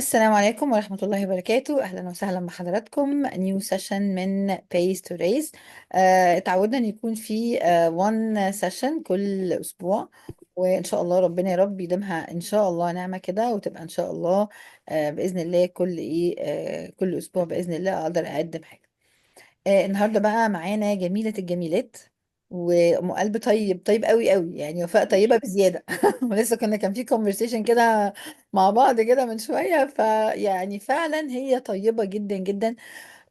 السلام عليكم ورحمة الله وبركاته. أهلا وسهلا بحضراتكم نيو سيشن من Pays to Raise. اتعودنا أن يكون في one session كل أسبوع، وإن شاء الله ربنا يا رب يديمها إن شاء الله نعمة كده، وتبقى إن شاء الله بإذن الله كل أسبوع بإذن الله أقدر أقدم حاجة. النهارده بقى معانا جميلة الجميلات وأم قلب طيب طيب قوي قوي، يعني وفاء طيبة بزيادة. ولسه كان في conversation كده مع بعض كده من شوية، فيعني فعلا هي طيبة جدا جدا.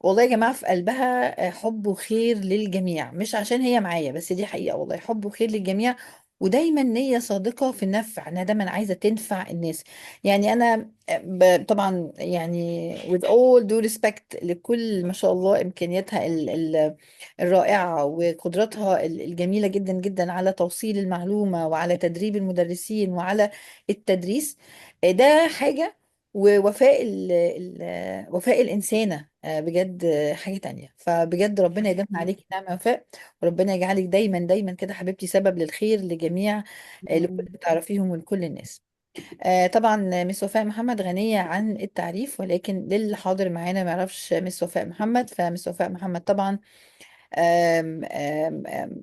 والله يا جماعة في قلبها حب وخير للجميع، مش عشان هي معايا بس، دي حقيقة والله، حب وخير للجميع. ودايما نية صادقة في النفع، انها دايما عايزة تنفع الناس. يعني انا طبعا يعني with all due respect لكل ما شاء الله امكانياتها الرائعة وقدراتها الجميلة جدا جدا على توصيل المعلومة وعلى تدريب المدرسين وعلى التدريس. ده حاجة. ووفاء وفاء الإنسانة بجد حاجة تانية. فبجد ربنا يديمها عليك نعمة وفاء، وربنا يجعلك دايما دايما كده حبيبتي سبب للخير لجميع، لكل اللي تعرفيهم ولكل الناس. طبعا مس وفاء محمد غنية عن التعريف، ولكن للي حاضر معانا ما يعرفش مس وفاء محمد، فمس وفاء محمد طبعا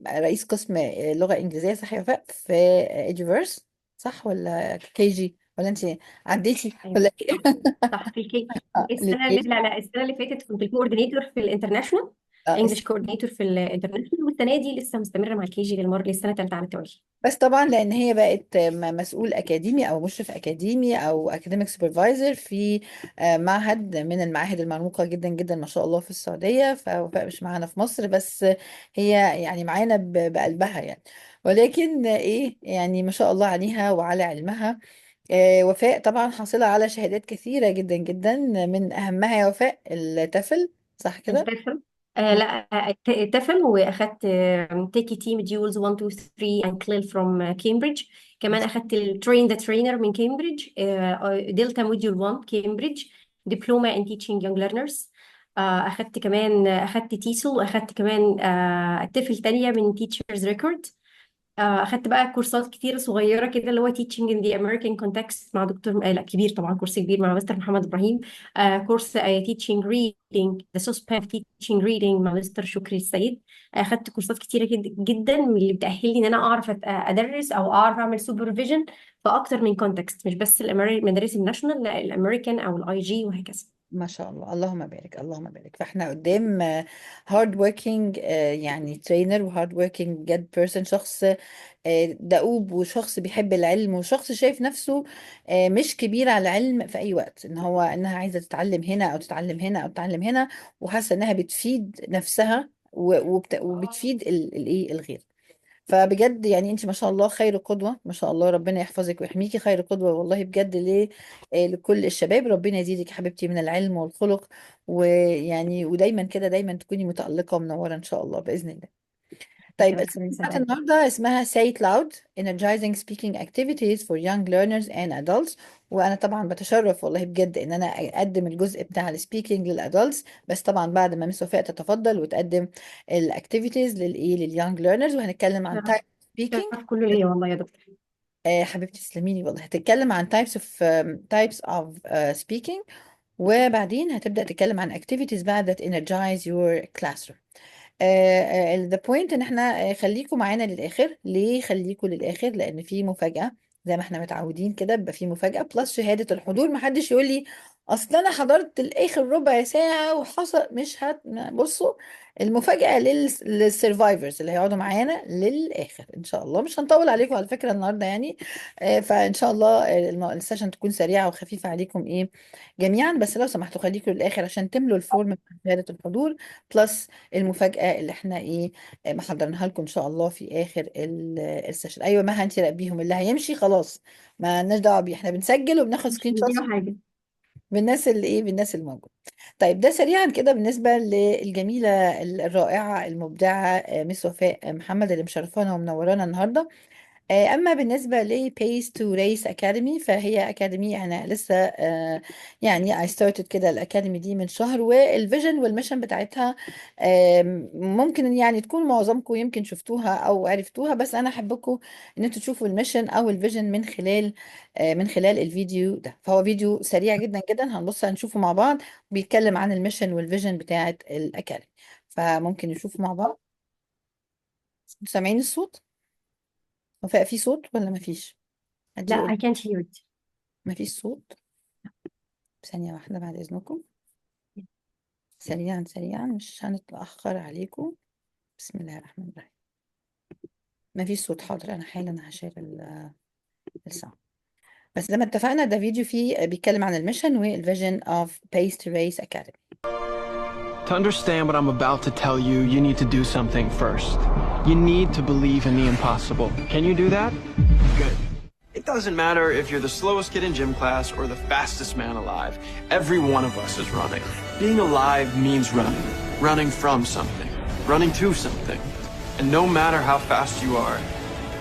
رئيس قسم لغة إنجليزية، صح يا وفاء؟ في إيديفيرس، صح ولا كي جي ولا انت عديتي ايوه، ولا ايه؟ صح. صح، في الكي. السنه اللي الكي. لا لا السنه اللي فاتت كنت الكوردينيتور في الانترناشونال انجلش كوردينيتور في الانترناشونال، والسنه دي لسه مستمره مع الكي جي للسنه الثالثه على التوالي. بس طبعا لان هي بقت مسؤول اكاديمي او مشرف اكاديمي او اكاديميك سوبرفايزر في معهد من المعاهد المرموقه جدا جدا ما شاء الله في السعوديه، فوفاء مش معانا في مصر بس، هي يعني معانا بقلبها يعني. ولكن ايه يعني ما شاء الله عليها وعلى علمها. وفاء طبعا حاصله على شهادات كثيره جدا جدا، من اهمها يا وفاء التفل، صح كده؟ التفل. لا، التفل، واخدت تيكي تيم ديولز 1 2 3 and كليل فروم كامبريدج. كمان اخدت الترين ذا ترينر من كامبريدج، دلتا موديول 1 كامبريدج، دبلومه ان تيتشنج يونج ليرنرز. اخدت تيسو، واخدت كمان التفل تانية من تيتشرز ريكورد. اخدت بقى كورسات كتير صغيره كده، اللي هو teaching in the American context مع دكتور، لا كبير طبعا، كورس كبير مع مستر محمد ابراهيم. كورس teaching reading the SOSPAN teaching reading مع مستر شكري السيد. اخدت كورسات كتيره جدا من اللي بتاهلني ان انا اعرف ادرس او اعرف اعمل سوبرفيجن في اكتر من كونتكست، مش بس المدارس الناشونال، لا الامريكان او الاي جي وهكذا. ما شاء الله، اللهم بارك اللهم بارك. فاحنا قدام هارد وركينج، يعني ترينر وهارد وركينج جاد بيرسون، شخص دؤوب وشخص بيحب العلم وشخص شايف نفسه مش كبير على العلم في اي وقت، انها عايزه تتعلم هنا او تتعلم هنا او تتعلم هنا، وحاسه انها بتفيد نفسها وبتفيد الايه الغير. فبجد يعني انت ما شاء الله خير قدوة، ما شاء الله ربنا يحفظك ويحميكي، خير قدوة والله بجد لكل الشباب. ربنا يزيدك يا حبيبتي من العلم والخلق، ويعني ودايما كده دايما تكوني متألقة ومنورة ان شاء الله بإذن الله. طيب ربنا السيشن بتاعت يسعدك. النهارده اسمها Say It Loud: Energizing Speaking Activities for Young Learners and Adults. وانا طبعا بتشرف والله بجد ان انا اقدم الجزء بتاع السبيكينج للادلتس، بس طبعا بعد ما مس وفاء تتفضل وتقدم الاكتيفيتيز لليونج ليرنرز، وهنتكلم عن شرف. تايب سبيكينج. شرف كله ليا والله يا دكتور. حبيبتي تسلميني والله. هتتكلم عن types of speaking، وبعدين هتبدأ تتكلم عن activities بقى that energize your classroom. the point ان احنا خليكم معانا للاخر. ليه خليكم للاخر؟ لان في مفاجأة، زي ما احنا متعودين كده بيبقى في مفاجأة بلس شهادة الحضور. محدش يقول لي اصل انا حضرت الاخر ربع ساعة وحصل، مش بصوا، المفاجأة للسرفايفرز اللي هيقعدوا معانا للاخر ان شاء الله. مش هنطول عليكم على فكرة النهاردة يعني، فان شاء الله السيشن تكون سريعة وخفيفة عليكم ايه جميعا. بس لو سمحتوا خليكم للاخر عشان تملوا الفورم بتاع شهادة الحضور بلس المفاجأة اللي احنا ايه محضرينها لكم ان شاء الله في اخر السيشن. ايوه ما انت راقبيهم، اللي هيمشي خلاص ما لناش دعوه بيه، احنا بنسجل وبناخد مش سكرين شوتس مديله حاجه. بالناس الموجوده. طيب ده سريعا كده بالنسبه للجميله الرائعه المبدعه مس وفاء محمد اللي مشرفانا ومنورانا النهارده. اما بالنسبه ل Pace to Race Academy، فهي اكاديميه انا لسه يعني I started كده الاكاديمي دي من شهر، والفيجن والميشن بتاعتها ممكن يعني تكون معظمكم يمكن شفتوها او عرفتوها، بس انا احبكم ان انتوا تشوفوا الميشن او الفيجن من خلال الفيديو ده. فهو فيديو سريع جدا جدا، هنبص هنشوفه مع بعض، بيتكلم عن الميشن والفيجن بتاعت الاكاديمي، فممكن نشوفه مع بعض. سامعين الصوت؟ وفاء في صوت ولا مفيش؟ حد لا يقول. I can't hear it. مفيش صوت. ثانية واحدة بعد إذنكم. سريعا سريعا مش هنتأخر عليكم. بسم الله الرحمن الرحيم. مفيش صوت، حاضر أنا حالا هشير الساوند. بس زي ما اتفقنا ده فيديو فيه بيتكلم عن الميشن والفيجن of Pace to Race Academy. To understand what I'm about to tell you, you need to do something first. You need to believe in the impossible. Can you do that? Good. It doesn't matter if you're the slowest kid in gym class or the fastest man alive. Every one of us is running. Being alive means running. Running from something. Running to something. And no matter how fast you are,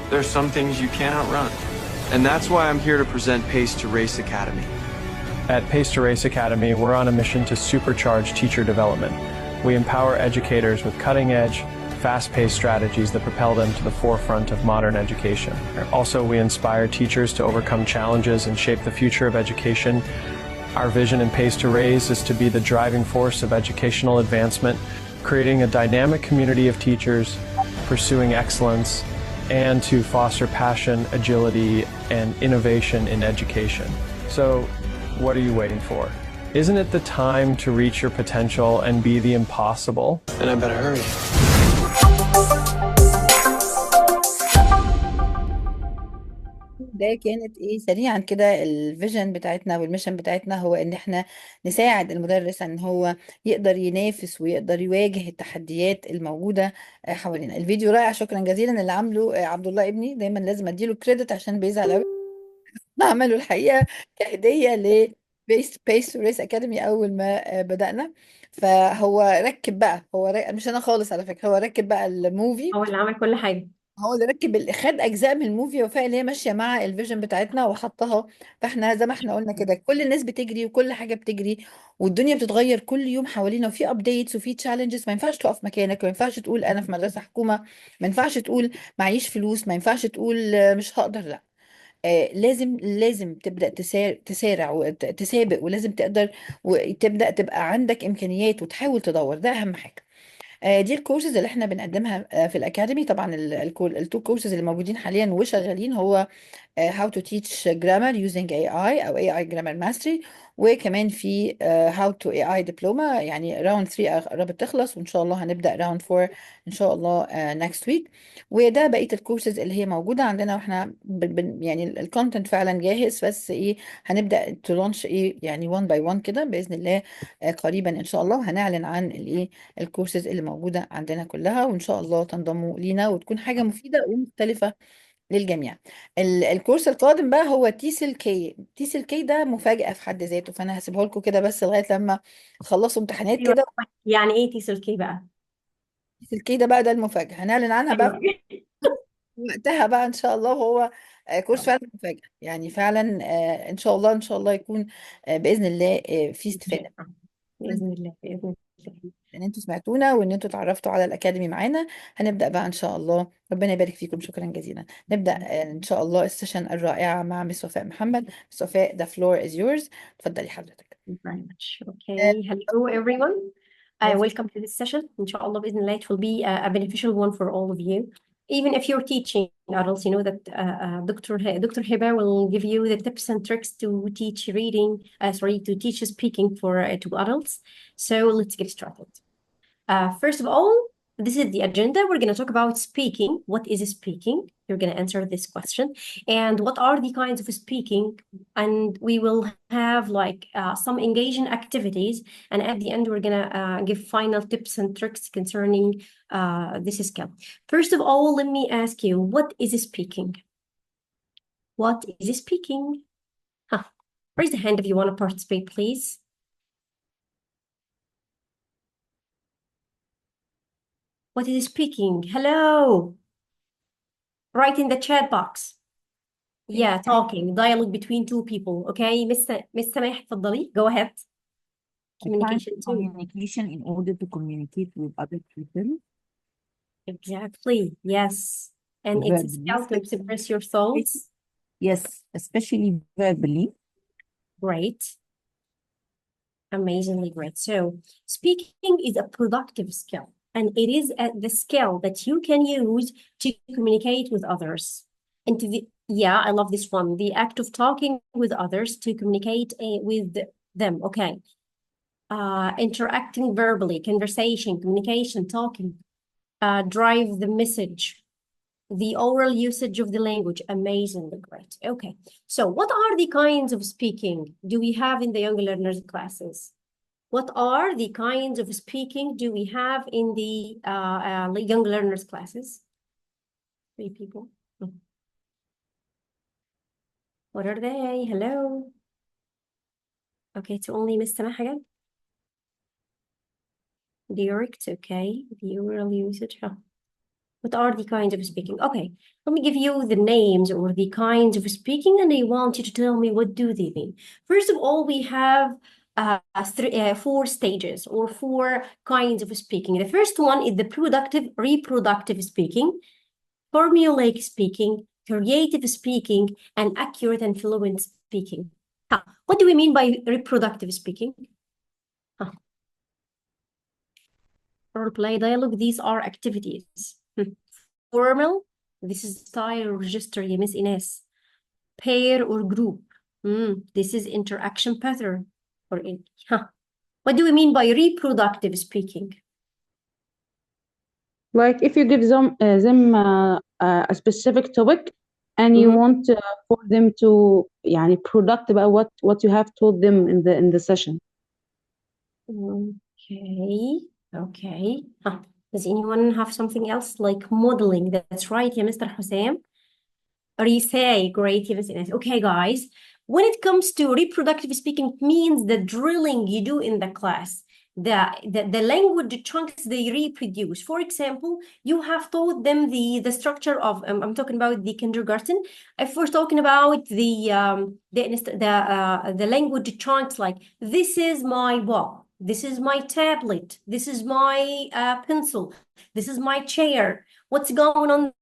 there's some things you cannot run. And that's why I'm here to present Pace to Race Academy. At Pace to Race Academy, we're on a mission to supercharge teacher development. We empower educators with cutting-edge, fast-paced strategies that propel them to the forefront of modern education. Also, we inspire teachers to overcome challenges and shape the future of education. Our vision in Pace to Raise is to be the driving force of educational advancement, creating a dynamic community of teachers, pursuing excellence, and to foster passion, agility, and innovation in education. So, what are you waiting for? Isn't it the time to reach your potential and be the impossible? And I better hurry. ده كانت ايه سريعا كده الفيجن بتاعتنا والميشن بتاعتنا، هو ان احنا نساعد المدرس ان هو يقدر ينافس ويقدر يواجه التحديات الموجودة حوالينا. الفيديو رائع، شكرا جزيلا اللي عامله عبد الله ابني، دايما لازم اديله كريدت عشان بيزعل قوي. عمله الحقيقة كهدية ل بيس ريس اكاديمي اول ما بدأنا. فهو ركب بقى، مش انا خالص على فكرة، هو ركب بقى الموفي. هو اللي عمل كل حاجة. هو اللي ركب خد اجزاء من الموفي وفاء اللي هي ماشيه مع الفيجن بتاعتنا وحطها. فاحنا زي ما احنا قلنا كده كل الناس بتجري وكل حاجه بتجري، والدنيا بتتغير كل يوم حوالينا، وفي ابديتس وفي تشالنجز. ما ينفعش تقف مكانك، ما ينفعش تقول انا في مدرسه حكومه، ما ينفعش تقول معيش فلوس، ما ينفعش تقول مش هقدر، لا. لازم تبدا تسارع وتسابق، ولازم تقدر وتبدا تبقى عندك امكانيات وتحاول تدور، ده اهم حاجه. دي الكورسز اللي احنا بنقدمها في الاكاديمي. طبعا التو كورسز اللي موجودين حاليا وشغالين هو how to teach grammar using AI او AI grammar mastery، وكمان في how to AI diploma، يعني راوند 3 قربت تخلص، وان شاء الله هنبدأ راوند 4 ان شاء الله next week. وده بقية الكورسز اللي هي موجودة عندنا، واحنا يعني الكونتنت فعلا جاهز، بس ايه هنبدأ تلونش ايه يعني one by one كده بإذن الله قريبا ان شاء الله. هنعلن عن الايه الكورسز اللي موجودة عندنا كلها، وان شاء الله تنضموا لينا وتكون حاجة مفيدة ومختلفة للجميع. الكورس القادم بقى هو تيسل كي. تيسل كي ده مفاجأة في حد ذاته، فأنا هسيبه لكم كده بس لغاية لما تخلصوا امتحانات ايوه، كده. يعني ايه تيسل كي بقى؟ تيسل كي ده بقى ده المفاجأة، هنعلن عنها بقى ايوه. في وقتها بقى إن شاء الله. هو كورس فعلا مفاجأة، يعني فعلا إن شاء الله إن شاء الله يكون بإذن الله فيه استفادة. بإذن الله بإذن الله. ان انتوا سمعتونا وان انتوا اتعرفتوا على الاكاديمي معانا. هنبدا بقى ان شاء الله، ربنا يبارك فيكم، شكرا جزيلا. نبدا ان شاء الله السيشن الرائعه مع مس وفاء محمد. مس وفاء the floor is yours. اتفضلي حضرتك. Thank you very much. آه، Okay, hello everyone. Welcome to this session. Inshallah, بإذن it will be a beneficial one for all of you. Even if you're teaching adults, you know that Dr. Hiba will give you the tips and tricks to teach reading, to teach speaking for to adults. So let's get started. First of all, this is the agenda. We're going to talk about speaking. What is speaking? You're going to answer this question. And what are the kinds of speaking? And we will have like some engaging activities. And at the end, we're going to give final tips and tricks concerning this skill. First of all, let me ask you, what is speaking? What is speaking? Huh. Raise the hand if you want to participate, please. What is speaking? Hello. Write in the chat box. Yeah, Okay. talking, dialogue between two people. Okay, Miss سماح اتفضلي. Go ahead. I find Communication too. communication in order to communicate with other people Exactly. Yes. And it's a verbally. skill to express your thoughts. Yes, especially verbally. Great. Amazingly great. So speaking is a productive skill, and it is the skill that you can use to communicate with others. And yeah, I love this one. The act of talking with others to communicate with them. Okay. Interacting verbally, conversation, communication, talking, drive the message, the oral usage of the language. Amazingly great. Okay. So what are the kinds of speaking do we have in the young learners classes? What are the kinds of speaking do we have in the young learners classes? 3 people. What are they? Hello. Okay, it's only Miss Samah again. Direct, okay. The oral usage. Huh. What are the kinds of speaking? Okay, let me give you the names or the kinds of speaking, and I want you to tell me what do they mean. First of all, we have 4 stages or 4 kinds of speaking. The first one is the reproductive speaking, formulaic speaking, creative speaking, and accurate and fluent speaking. What do we mean by reproductive speaking? Role play dialogue, these are activities. Formal, this is style or register, يا Miss Ines. Pair or group, this is interaction pattern. What do we mean by reproductive speaking? Like if you give them a specific topic and you want for them to يعني product about what you have told them in the session. Okay. Does anyone have something else like modeling? That's right, yeah, Mr. Hussein. Resay, great, yeah, Miss Ines. Okay, guys. When it comes to reproductive speaking, it means the drilling you do in the class. The language chunks they reproduce. For example, you have taught them the structure of I'm talking about the kindergarten. If we're talking about the language chunks, like this is my ball, this is my tablet, this is my pencil, this is my chair. What's going on?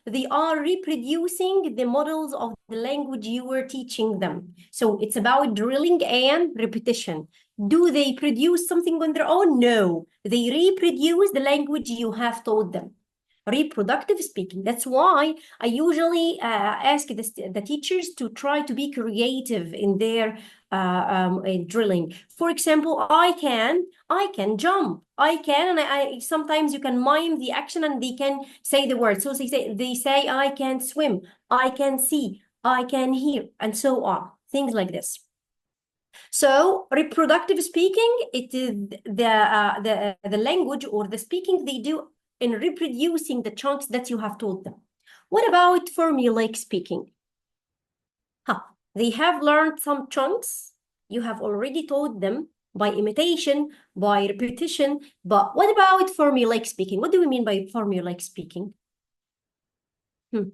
They are reproducing the models of the language you were teaching them. So it's about drilling and repetition. Do they produce something on their own? No. They reproduce the language you have taught them. Reproductive speaking. That's why I usually ask the teachers to try to be creative in their drilling. For example, I can jump. And I sometimes you can mime the action and they can say the word. So they say I can swim, I can see, I can hear, and so on. Things like this. So reproductive speaking, it is the language or the speaking they do in reproducing the chunks that you have taught them. What about formulaic speaking? They have learned some chunks you have already taught them by imitation, by repetition, but what about formulaic speaking? What do we mean by formulaic speaking? The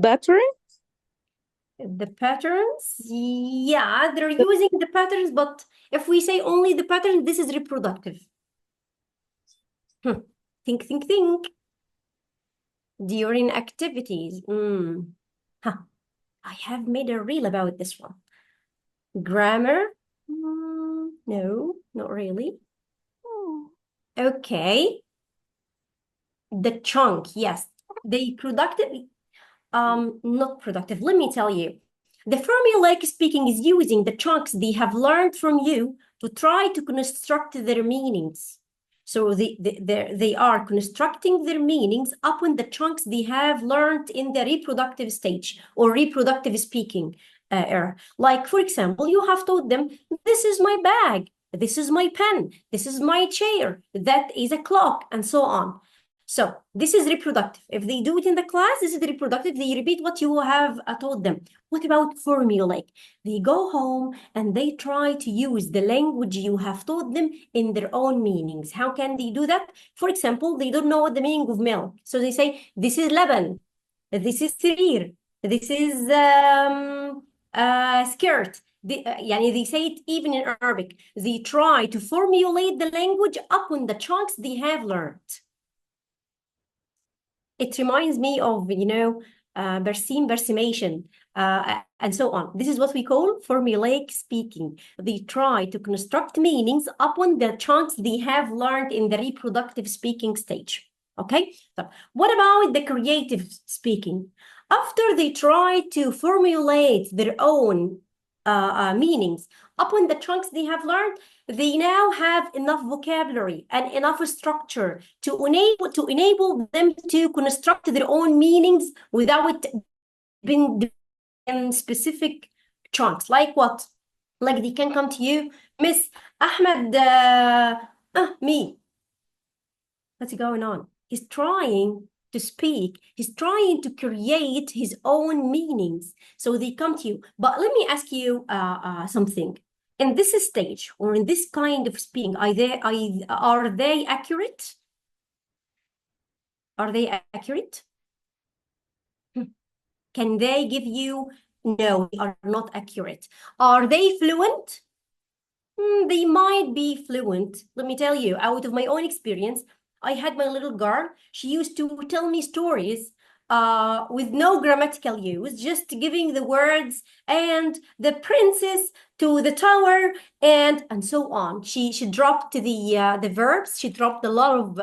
pattern? The patterns, yeah, they're using the patterns, but if we say only the pattern, this is reproductive. Think. During activities. I have made a reel about this one. Grammar? No, not really. Okay. The chunk, yes. They productive, not productive. Let me tell you. The formulaic speaking is using the chunks they have learned from you to try to construct their meanings. So they are constructing their meanings upon the chunks they have learned in the reproductive stage or reproductive speaking era. Like, for example, you have told them, this is my bag, this is my pen, this is my chair, that is a clock, and so on. So this is reproductive. If they do it in the class, this is reproductive. They repeat what you have told them. What about formulaic? They go home and they try to use the language you have taught them in their own meanings. How can they do that? For example, they don't know what the meaning of milk. So they say, this is laban, this is sarir, this is skirt. They say it even in Arabic. They try to formulate the language upon the chunks they have learned. It reminds me of, bersim, bersimation, and so on. This is what we call formulaic speaking. They try to construct meanings upon the chunks they have learned in the reproductive speaking stage. Okay, so what about the creative speaking? After they try to formulate their own meanings upon the chunks they have learned, they now have enough vocabulary and enough structure to enable them to construct their own meanings without being in specific chunks. Like what? Like they can come to you, Miss Ahmed, me. What's going on? He's trying to speak. He's trying to create his own meanings. So they come to you. But let me ask you something. In this stage or in this kind of speaking, are they accurate? Are they accurate? Can they give you? No, they are not accurate. Are they fluent? They might be fluent. Let me tell you, out of my own experience, I had my little girl. She used to tell me stories with no grammatical use, just giving the words and the princess to the tower and so on. She dropped the verbs. She dropped a lot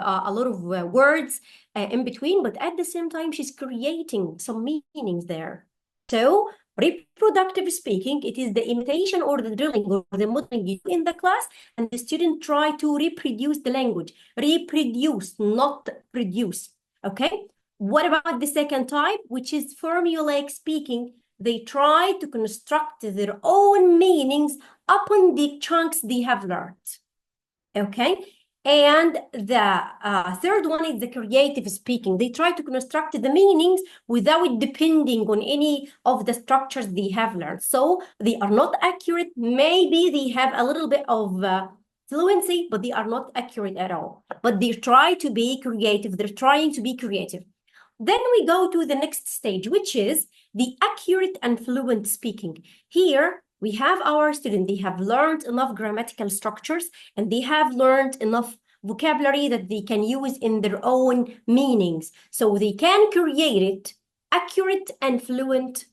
of words in between, but at the same time, she's creating some meanings there. So reproductive speaking, it is the imitation or the drilling or the modeling you do in the class, and the student try to reproduce the language. Reproduce, not produce, okay? What about the second type, which is formulaic speaking? They try to construct their own meanings upon the chunks they have learned, okay? And the third one is the creative speaking. They try to construct the meanings without depending on any of the structures they have learned. So they are not accurate. Maybe they have a little bit of fluency, but they are not accurate at all. But they try to be creative. They're trying to be creative. Then we go to the next stage, which is the accurate and fluent speaking. Here, we have our students, they have learned enough grammatical structures and they have learned enough vocabulary that they can use in their own meanings. So they can create it accurate and fluent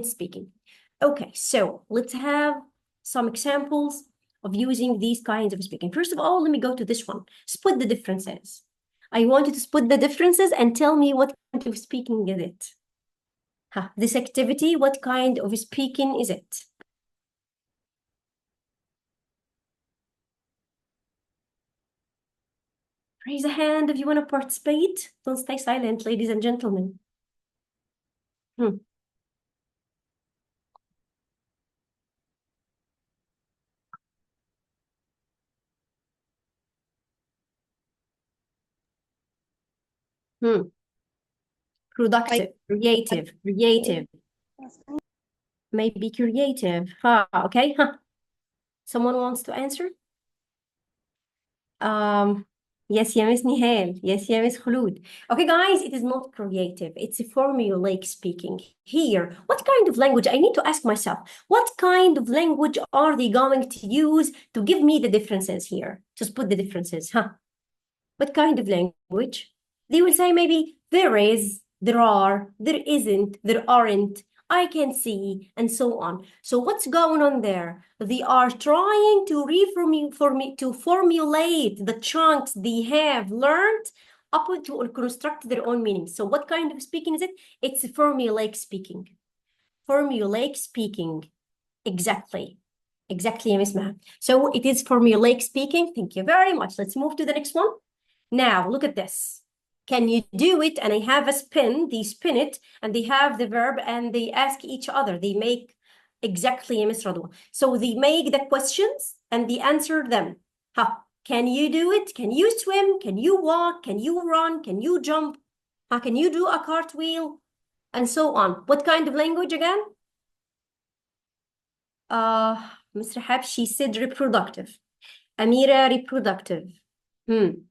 speaking. Okay, so let's have some examples of using these kinds of speaking. First of all, let me go to this one. Split the differences. I want you to split the differences and tell me what kind of speaking is it. This activity, what kind of speaking is it? Raise a hand if you want to participate. Don't stay silent, ladies and gentlemen. Productive, creative. Maybe creative. Okay. Someone wants to answer? Yes, yeah, Miss Nihal. Yes, yeah, Miss Khulud. Okay, guys, it is not creative. It's a formulaic speaking. Here, what kind of language? I need to ask myself, what kind of language are they going to use to give me the differences here? Just put the differences, What kind of language? They will say maybe there is, there are, there isn't, there aren't, I can see, and so on. So what's going on there? They are trying to formulate the chunks they have learned up to construct their own meaning. So what kind of speaking is it? It's formulaic speaking. Formulaic speaking. Exactly, Miss Maha. So it is formulaic speaking. Thank you very much. Let's move to the next one. Now, look at this. Can you do it? And I have a spin, they spin it, and they have the verb, and they ask each other. They make exactly, Miss Radwa. So they make the questions, and they answer them. Can you do it? Can you swim? Can you walk? Can you run? Can you jump? How can you do a cartwheel? And so on. What kind of language again? Ms. Rahab, she said reproductive. Amira, reproductive. Maybe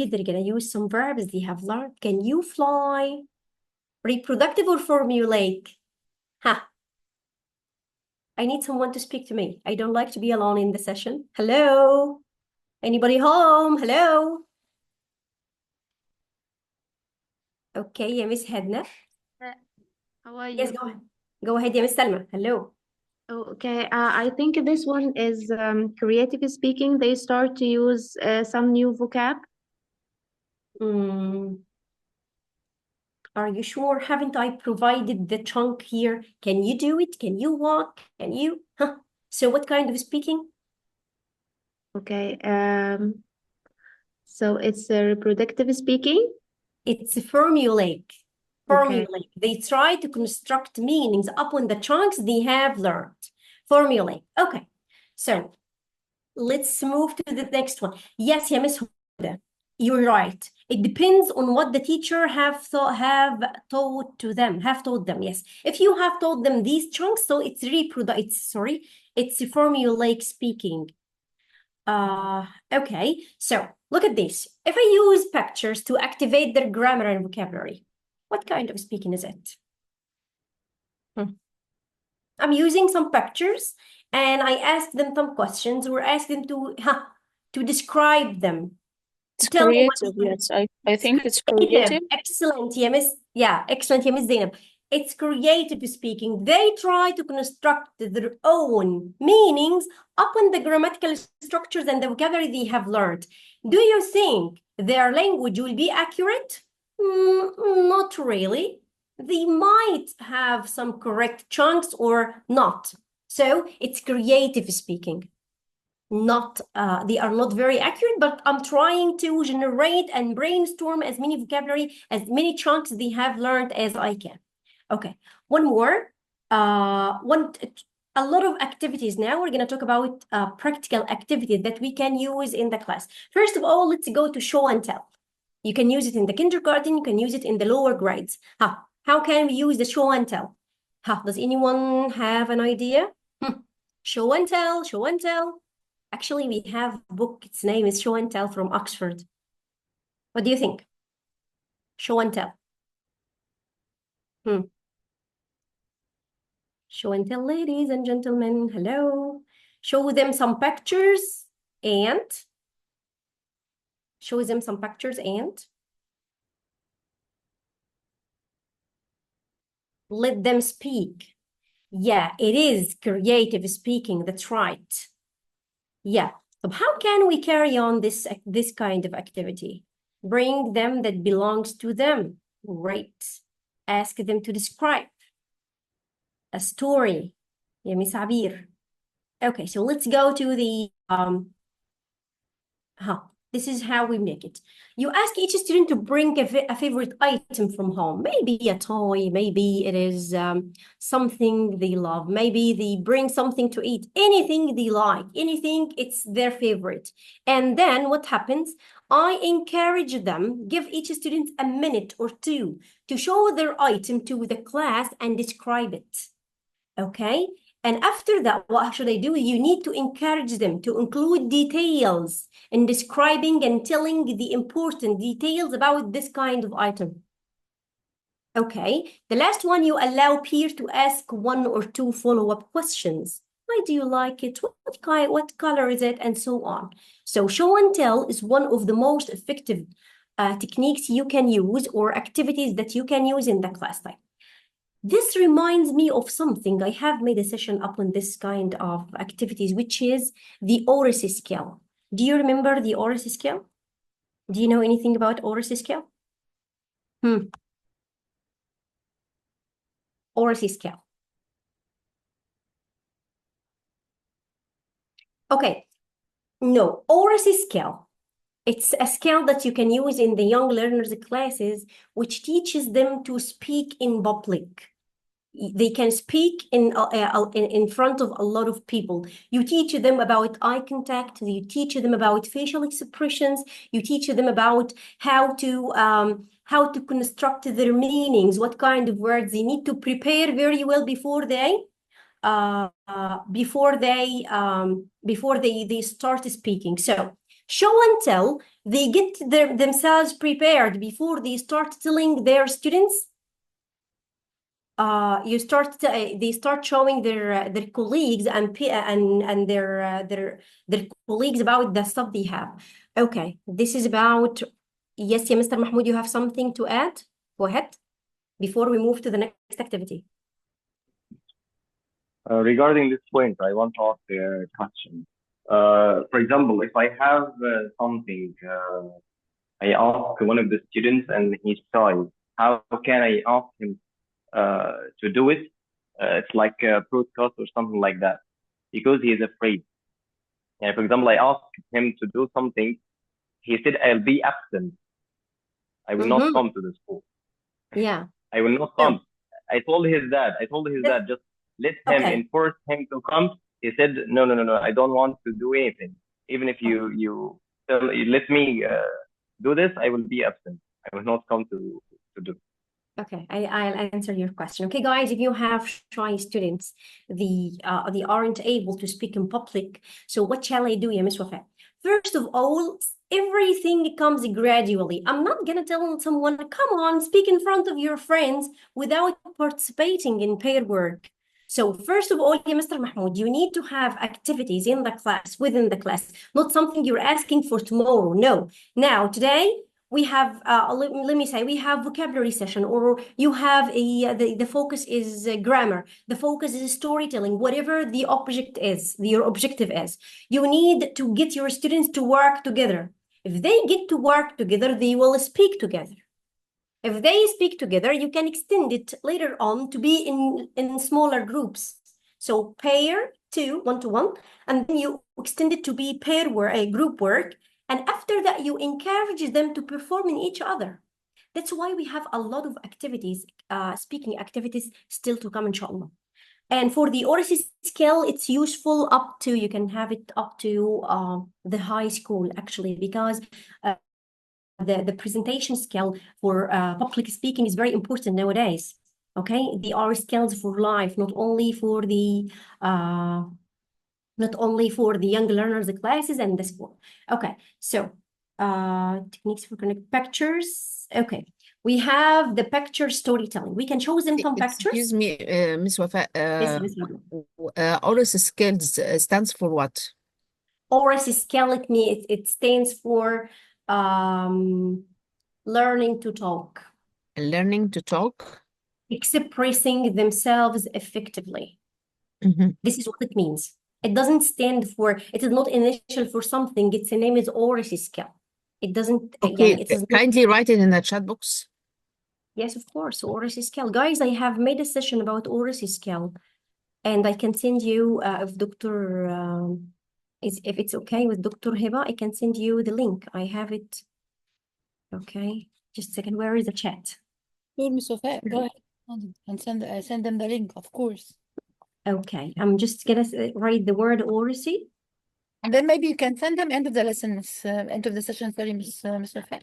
they're gonna use some verbs they have learned. Can you fly? Reproductive or formulaic? I need someone to speak to me. I don't like to be alone in the session. Hello? Anybody home? Hello? Okay, yeah, Miss Hedna. How are Yes, you? go ahead. Go ahead, yeah, Miss Salma. Hello. Okay, I think this one is creative speaking. They start to use some new vocab. Are you sure? Haven't I provided the chunk here? Can you do it? Can you walk? Can you? So what kind of speaking? Okay, so it's reproductive speaking. It's formulaic. Okay. Formulaic. They try to construct meanings upon the chunks they have learned. Formulaic. Okay. So let's move to the next one. Yes, yeah, Miss Huda, you're right. It depends on what the teacher have taught them. Yes. If you have taught them these chunks, so it's formulaic speaking. Okay, so look at this. If I use pictures to activate their grammar and vocabulary, what kind of speaking is it? I'm using some pictures and I ask them some questions or ask them to describe them. It's Tell me creative, yes. I think it's creative. Excellent, yeah, Miss. Yeah, excellent, yeah, Miss Zainab. It's creative speaking. They try to construct their own meanings upon the grammatical structures and the vocabulary they have learned. Do you think their language will be accurate? Not really. They might have some correct chunks or not. So it's creative speaking. They are not very accurate, but I'm trying to generate and brainstorm as many vocabulary, as many chunks they have learned as I can. Okay, one more. A lot of activities now. We're going to talk about practical activities that we can use in the class. First of all, let's go to show and tell. You can use it in the kindergarten. You can use it in the lower grades. How can we use the show and tell? Does anyone have an idea? Show and tell, show and tell. Actually, we have a book. Its name is Show and Tell from Oxford. What do you think? Show and tell. Show and tell, ladies and gentlemen. Hello. Show them some pictures and show them some pictures and let them speak. Yeah, it is creative speaking. That's right. Yeah. So how can we carry on this kind of activity? Bring them that belongs to them. Great. Ask them to describe a story. Yeah, Miss Abir. Okay, so let's go to the this is how we make it. You ask each student to bring a favorite item from home. Maybe a toy, maybe it is something they love. Maybe they bring something to eat. Anything they like, anything, it's their favorite. And then what happens? I encourage them, give each student a minute or two to show their item to the class and describe it. Okay? And after that, what should I do? You need to encourage them to include details in describing and telling the important details about this kind of item. Okay, the last one, you allow peer to ask 1 or 2 follow-up questions. Why do you like it? What color is it? And so on. So show and tell is one of the most effective techniques you can use or activities that you can use in the class time. This reminds me of something. I have made a session up on this kind of activities, which is the ORIS scale. Do you remember the ORIS scale? Do you know anything about ORIS scale? ORIS scale. Okay. No, ORIS scale. It's a scale that you can use in the young learners classes, which teaches them to speak in public. they can speak in front of a lot of people. You teach them about eye contact. You teach them about facial expressions. You teach them about how to construct their meanings, what kind of words they need to prepare very well before they start speaking. So show and tell, they get themselves prepared before they start telling their students. They start showing their colleagues and their colleagues about the stuff they have. Okay, this is about, yes, yeah, Mr. Mahmoud, you have something to add? Go ahead before we move to the next activity. Regarding this point, I want to ask a question. For example, if I have something, I ask one of the students and he's shy. How can I ask him to do it? It's like a broadcast or something like that, because he is afraid. And for example, I asked him to do something. He said, "I'll be absent. I will not come to the school. Yeah. I will not So, come." I told his dad, just let him okay. enforce him to come. He said, no, I don't want to do anything. Even if you let me do this, I will be absent. I will not come to do. Okay, I'll answer your question. Okay, guys, if you have shy students, they aren't able to speak in public. So what shall I do, ya Miss Wafa? First of all, everything comes gradually. I'm not gonna tell someone, come on, speak in front of your friends without participating in pair work. So first of all, ya Mr. Mahmoud, you need to have activities in the class, within the class, not something you're asking for tomorrow. No. Now, today, we have, let me say, we have vocabulary session, or you have the focus is grammar, the focus is storytelling, whatever the object is, your objective is. You need to get your students to work together. If they get to work together, they will speak together. If they speak together, you can extend it later on to be in smaller groups. So pair to one-to-one, and then you extend it to be pair work, group work. And after that, you encourage them to perform in each other. That's why we have a lot of activities, speaking activities still to come, inshallah. And for the oracy skill, it's useful up to, you can have it up to the high school, actually, because the presentation skill for public speaking is very important nowadays. Okay, they are skills for life, not only for the young learners, the classes and the school. Okay, so techniques for connect pictures. Okay, we have the picture storytelling. We can show them some pictures. Excuse me, Miss Wafa. Yes, Miss Wafa. Oral skills stands for what? Oracy skill, it stands for learning to talk. Learning to talk. Expressing themselves effectively. This is what it means. It doesn't stand for, it is not initial for something. Its name is oracy skill. It doesn't, Okay, it is kindly write it in the chat box. Yes, of course, oracy skill. Guys, I have made a session about oracy skill, and I can send you, if it's okay with Dr. Hiba, I can send you the link. I have it. Okay, just a second. Where is the chat? Sure, Miss Wafa, go ahead and send them the link, of course. Okay, I'm just gonna write the word oracy. And then maybe you can send them end of the lesson, end of the session, sorry, Miss Wafa.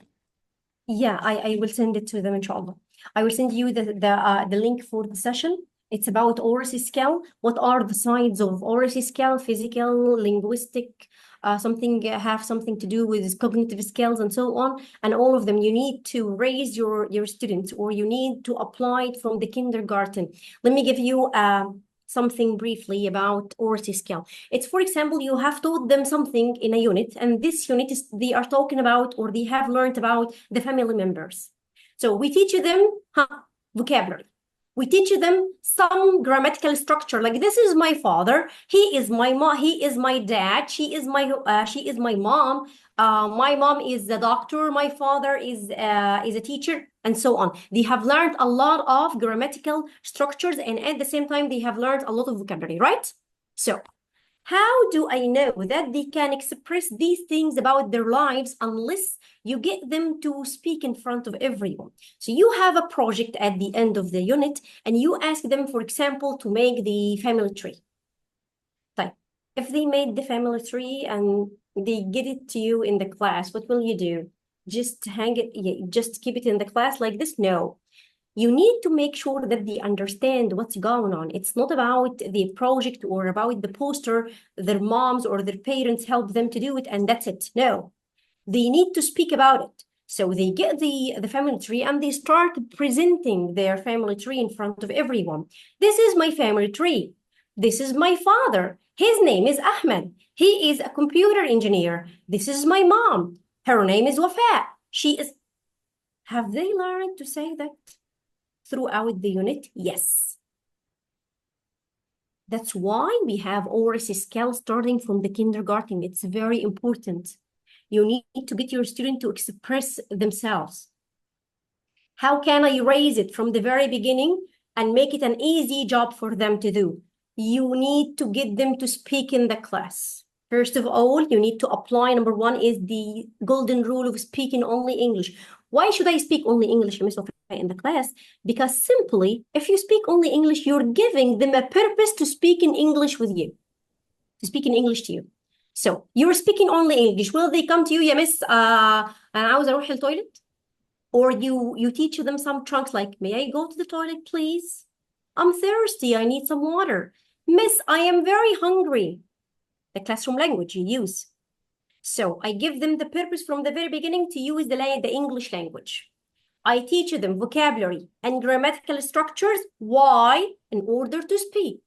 Yeah, I will send it to them, inshallah. I will send you the link for the session. It's about oracy skill. What are the sides of oracy skill? Physical, linguistic, something have something to do with cognitive skills and so on. And all of them, you need to raise your students, or you need to apply it from the kindergarten. Let me give you something briefly about oracy skill. It's, for example, you have taught them something in a unit, and this unit is, they are talking about, or they have learned about the family members. So we teach them vocabulary. We teach them some grammatical structure, like this is my father, he is my mom, he is my dad, she is my mom, my mom is the doctor, my father is a teacher, and so on. They have learned a lot of grammatical structures, and at the same time, they have learned a lot of vocabulary, right? So How do I know that they can express these things about their lives unless you get them to speak in front of everyone? So you have a project at the end of the unit and you ask them, for example, to make the family tree. Like, if they made the family tree and they get it to you in the class, what will you do? Just hang it, just keep it in the class like this? No. You need to make sure that they understand what's going on. It's not about the project or about the poster their moms or their parents help them to do it and that's it. No, they need to speak about it. So they get the family tree and they start presenting their family tree in front of everyone. This is my family tree. This is my father. His name is Ahmed. He is a computer engineer. This is my mom. Her name is Wafa. She is... Have they learned to say that throughout the unit? Yes. That's why we have ORS skills starting from the kindergarten. It's very important. You need to get your student to express themselves. How can I raise it from the very beginning and make it an easy job for them to do? You need to get them to speak in the class. First of all, you need to apply, number one is the golden rule of speaking only English. Why should I speak only English, Miss Sofia, in the class? Because simply, if you speak only English, you're giving them a purpose to speak in English with you, to speak in English to you. So you're speaking only English. Will they come to you, يا miss, أنا عاوز أروح التويلت? Or you teach them some trunks like, may I go to the toilet, please? I'm thirsty, I need some water. Miss, I am very hungry. The classroom language you use. So I give them the purpose from the very beginning to use the English language. I teach them vocabulary and grammatical structures. Why? In order to speak.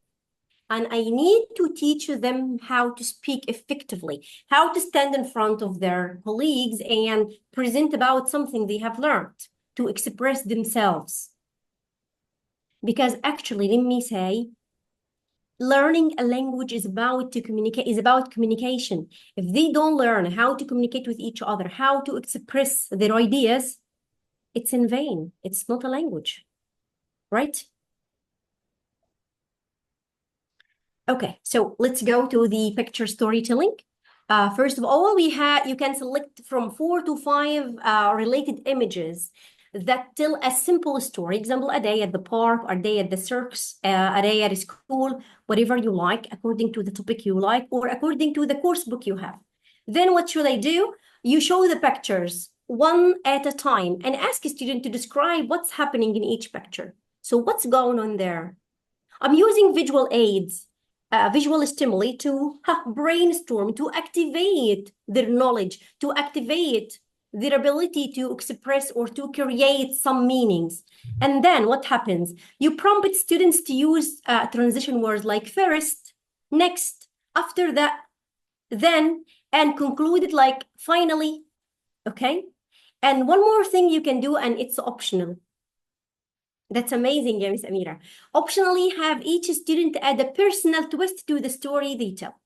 And I need to teach them how to speak effectively, how to stand in front of their colleagues and present about something they have learned, to express themselves. Because actually, let me say, learning a language is about communication. If they don't learn how to communicate with each other, how to express their ideas, it's in vain. It's not a language, right? Okay, so let's go to the picture storytelling. First of all, you can select from 4 to 5 related images that tell a simple story. Example, a day at the park, a day at the circus, a day at school, whatever you like, according to the topic you like, or according to the course book you have. Then what should I do? You show the pictures one at a time and ask a student to describe what's happening in each picture. So what's going on there? I'm using visual aids, visual stimuli to brainstorm, to activate their knowledge, to activate their ability to express or to create some meanings. And then what happens? You prompt students to use transition words like first, next, after that, then, and conclude it like finally, okay? And one more thing you can do, and it's optional. That's amazing, Miss Amira. Optionally, have each student add a personal twist to the story they tell.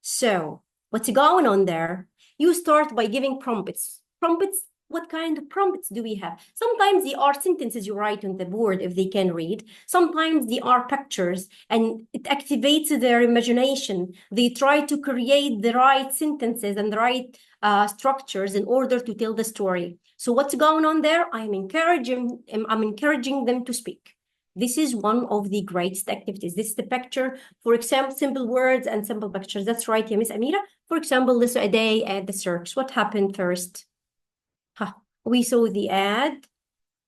So, what's going on there? You start by giving prompts. Prompts, what kind of prompts do we have? Sometimes they are sentences you write on the board if they can read. Sometimes they are pictures and it activates their imagination. They try to create the right sentences and the right structures in order to tell the story. So what's going on there? I'm encouraging them to speak. This is one of the greatest activities. This is the picture, for example, simple words and simple pictures. That's right, yeah, Miss Amira. For example, this a day at the circus. What happened first? We saw the ad,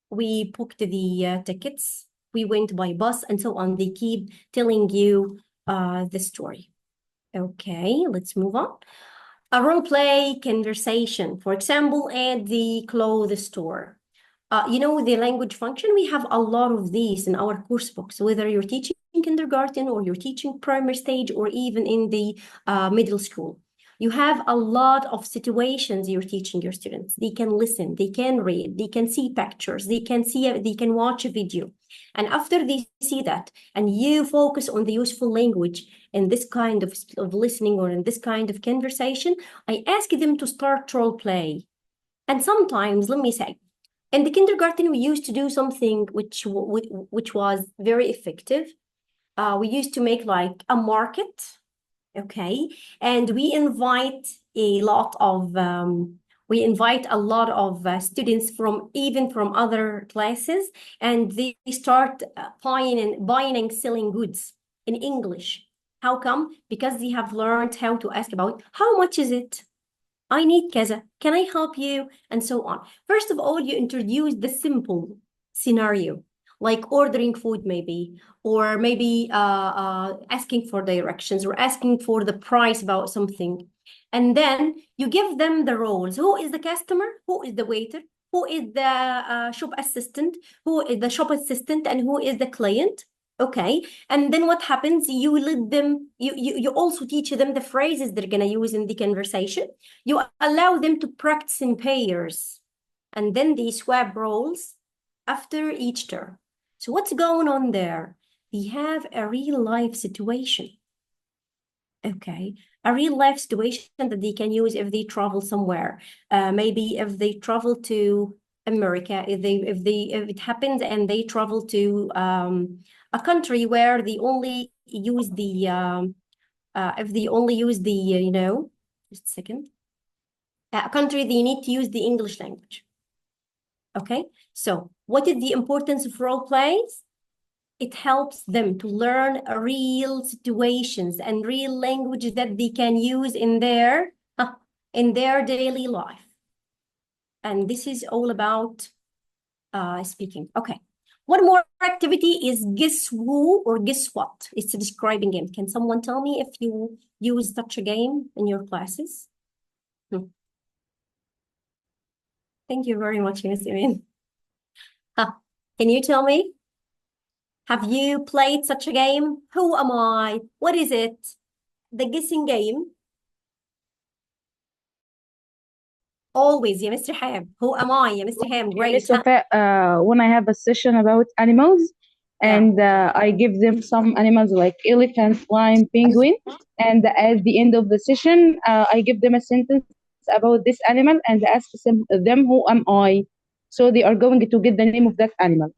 we booked the tickets, we went by bus, and so on. They keep telling you the story. Okay, let's move on. A role play conversation, for example, at the clothes store. You know, the language function, we have a lot of these in our course books, whether you're teaching kindergarten or you're teaching primary stage or even in the middle school. You have a lot of situations you're teaching your students. They can listen, they can read, they can see pictures, they can watch a video. And after they see that, and you focus on the useful language in this kind of listening or in this kind of conversation, I ask them to start role play. And sometimes, let me say, in the kindergarten, we used to do something which was very effective. We used to make like a market Okay, and we invite a lot of students from even from other classes, and they start buying and selling goods in English. How come? Because they have learned how to ask about how much is it? I need kaza. Can I help you? And so on. First of all, you introduce the simple scenario, like ordering food maybe, or maybe asking for directions or asking for the price about something. And then you give them the roles. Who is the customer? Who is the waiter? Who is the shop assistant? Who is the shop assistant? And who is the client? Okay. And then what happens? You let them, you also teach them the phrases they're going to use in the conversation. You allow them to practice in pairs, and then they swap roles after each term. So what's going on there? They have a real life situation. Okay, a real life situation that they can use if they travel somewhere. Maybe if they travel to America, if it happens and they travel to a country where they only use the if they only use the just a second, a country they need to use the English language. Okay, so what is the importance of role plays? It helps them to learn real situations and real language that they can use in their daily life. And this is all about speaking. Okay. One more activity is guess who or guess what. It's a describing game. Can someone tell me if you use such a game in your classes? Thank you very much, Miss Imin. Can you tell me? Have you played such a game? Who am I? What is it? The guessing game. Always, yeah, Mr. Ham. Who am I? Yeah, Mr. Ham. Great. Miss Wafaa, when I have a session about animals, Yeah. and I give them some animals like elephant, lion, penguin, and at the end of the session, I give them a sentence about this animal and ask them who am I? So they are going to get the name of that animal.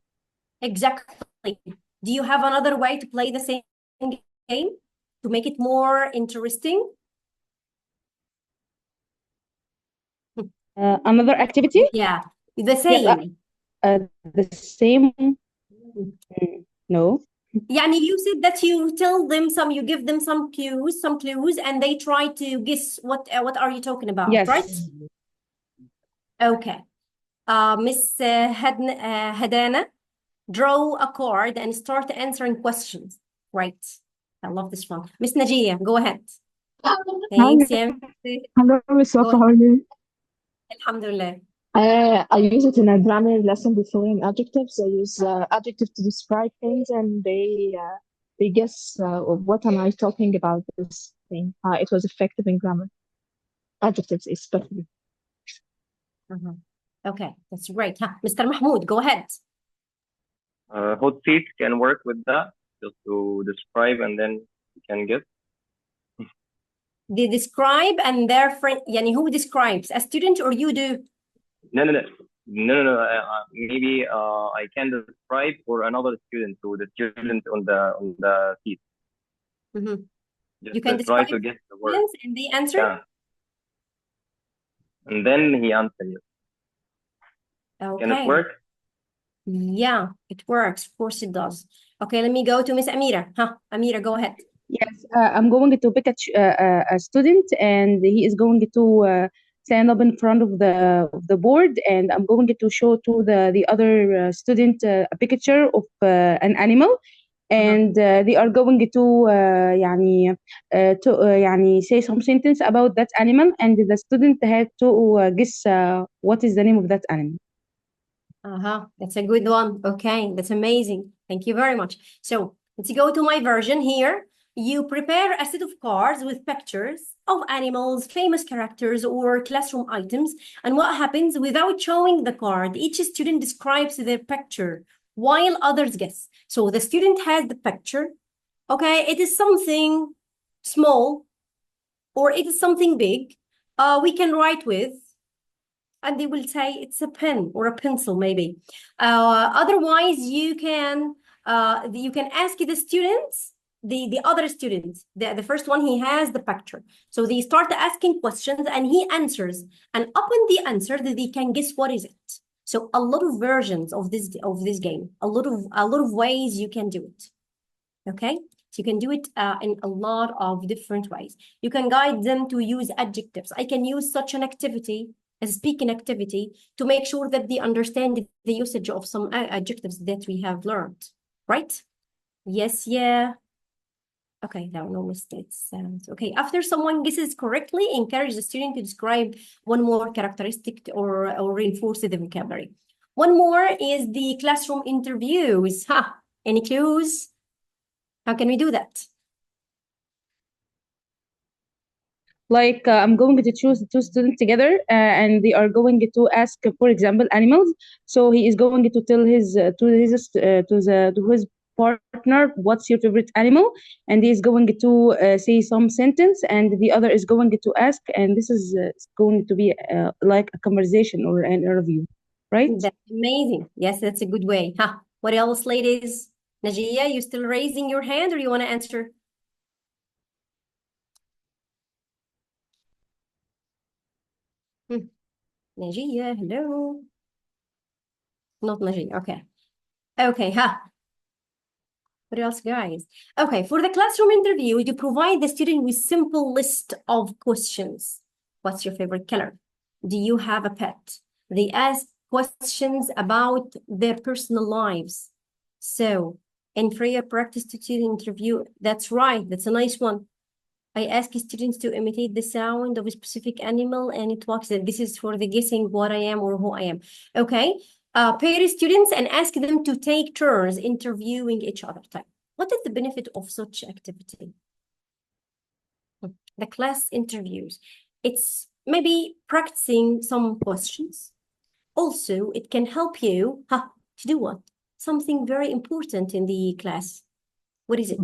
Exactly. Do you have another way to play the same game to make it more interesting? Another activity? Yeah, the Yes, same. the same. No. Yani you said that you give them some clues, and they try to guess what are you talking about, Yes. right? Okay. Miss Hadana, draw a card and start answering questions. Right. I love this one. Miss Najia, go ahead. Thanks, yeah. Hello, Miss Go Wafa, how are you? Alhamdulillah. I use it in a grammar lesson before in adjectives. I use adjective to describe things, and they guess what am I talking about this thing. It was effective in grammar. Adjectives especially. Okay, that's great. Mr. Mahmoud, go ahead. Hot seat can work with that, just to describe and then you can get. They describe and their friend, yani who describes? A student or you do? No. Maybe I can describe for another student, to the student on the seat. You can try describe to get the word. and they answer? Yeah. And then he answers you. Okay. Can it work? Yeah, it works. Of course it does. Okay, let me go to Miss Amira. Amira, go ahead. Yes, I'm going to pick a student, and he is going to stand up in front of the board, and I'm going to show to the other student a picture of an animal, and they are going to يعني say some sentence about that animal, and the student had to guess what is the name of that animal. That's a good one. Okay, that's amazing. Thank you very much. So let's go to my version here. You prepare a set of cards with pictures of animals, famous characters, or classroom items. And what happens without showing the card? Each student describes their picture while others guess. So the student has the picture. Okay, it is something small or it is something big. We can write with, and they will say it's a pen or a pencil maybe. Otherwise, you can ask the students the other students. The first one, he has the picture. So they start asking questions and he answers. And upon the answer, they can guess what is it. So a lot of versions of this game, a lot of ways you can do it. Okay, so you can do it in a lot of different ways. You can guide them to use adjectives. I can use such an activity, a speaking activity, to make sure that they understand the usage of some adjectives that we have learned, right? Yes, yeah. Okay, no mistakes. Okay, after someone guesses correctly, encourage the student to describe one more characteristic or reinforce the vocabulary. One more is the classroom interviews. Any clues? How can we do that? Like I'm going to choose two students together, and they are going to ask, for example, animals. So he is going to tell his to his partner, what's your favorite animal, and he is going to say some sentence, and the other is going to ask, and this is going to be like a conversation or an interview, right? That's amazing. Yes, that's a good way. What else, ladies? Najia, you still raising your hand or you want to answer? Najia, hello. Not Najia, okay. Okay, What else, guys? Okay, for the classroom interview, you provide the student with simple list of questions. What's your favorite color? Do you have a pet? They ask questions about their personal lives. So, in prayer practice to student interview, that's right, that's a nice one. I ask students to imitate the sound of a specific animal and it walks. This is for the guessing what I am or who I am. Okay. Pair students and ask them to take turns interviewing each other. What is the benefit of such activity? The class interviews. It's maybe practicing some questions. Also, it can help you to do what? Something very important in the class. What is it?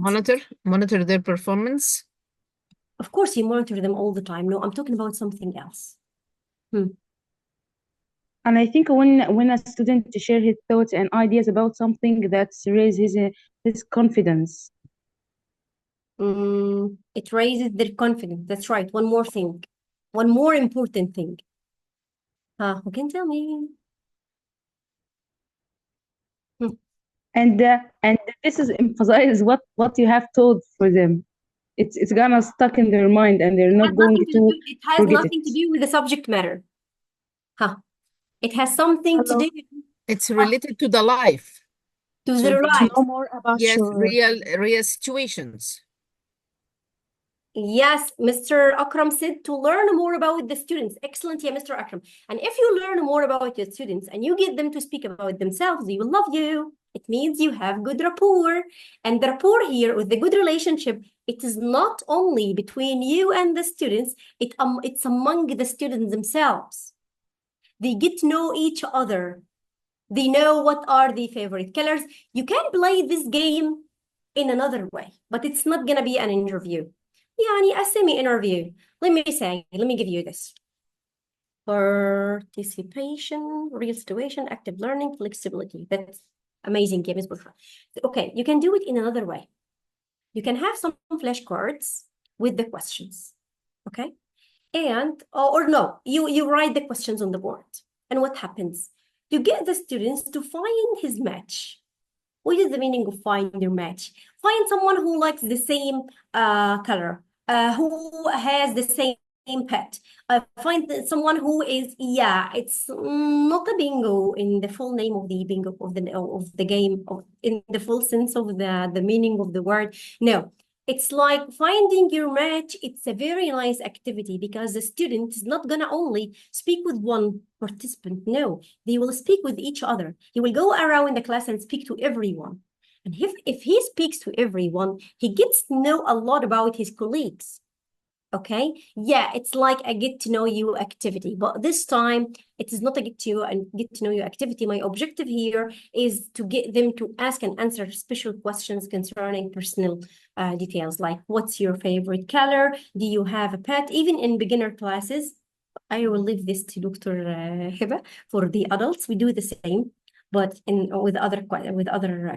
Monitor their performance. Of course, you monitor them all the time. No, I'm talking about something else. And I think when a student share his thoughts and ideas about something, that raises his confidence. It raises their confidence. That's right. One more thing. One more important thing. Who can tell me? And this is emphasize what you have told for them. It's gonna stuck in their mind, and they're not going to it has forget nothing it. to do with the subject matter. It has something to do. It's related to the life. To So their they lives. Know more about Yes, your real situations. Yes, Mr. Akram said to learn more about the students. Excellent, yeah, Mr. Akram. And if you learn more about your students and you get them to speak about themselves, they will love you. It means you have good rapport. And the rapport here with the good relationship, it is not only between you and the students, it's among the students themselves. They get to know each other. They know what are the favorite colors. You can play this game in another way, but it's not going to be an interview. يعني a semi-interview. Let me give you this. Participation, real situation, active learning, flexibility. That's amazing game. Okay, you can do it in another way. You can have some flashcards with the questions. Okay? And, or no, you write the questions on the board. And what happens? You get the students to find his match. What is the meaning of find your match? Find someone who likes the same color, who has the same pet. Find someone who is, it's not a bingo in the full name of the bingo of the game, in the full sense of the meaning of the word. No, it's like finding your match. It's a very nice activity because the student is not gonna only speak with one participant. No, they will speak with each other. He will go around the class and speak to everyone. And if he speaks to everyone, he gets to know a lot about his colleagues. Okay, yeah, it's like a get to know you activity, but this time it is not a get to know you activity. My objective here is to get them to ask and answer special questions concerning personal details, like what's your favorite color? Do you have a pet? Even in beginner classes, I will leave this to Dr. Hiba. For the adults, we do the same. but with other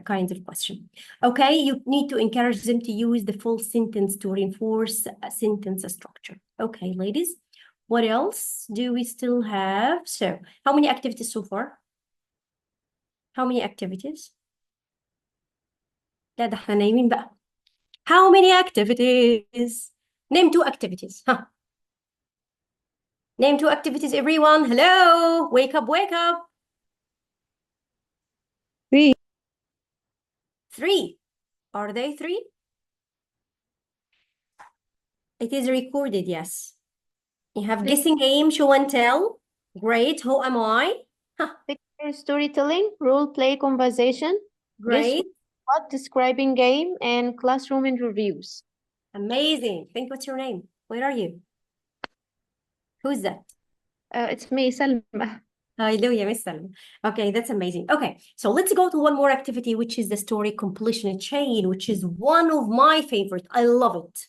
kinds of question. Okay, you need to encourage them to use the full sentence to reinforce a sentence structure. Okay, ladies, what else do we still have? So, how many activities so far? How many activities? لا ده احنا نايمين بقى. How many activities? Name 2 activities. Huh. Name 2 activities, everyone. Hello, wake up, wake up. 3. 3. Are they 3? It is recorded, yes. You have guessing game, show and tell. Great. Who am I? Huh. Picture storytelling, role play conversation, guess Great. what, describing game, and classroom interviews. Amazing. Think, what's your name? Where are you? Who's that? It's me, Salma. Hallelujah, Miss Salma. Okay, that's amazing. Okay, so let's go to one more activity, which is the story completion chain, which is one of my favorite. I love it.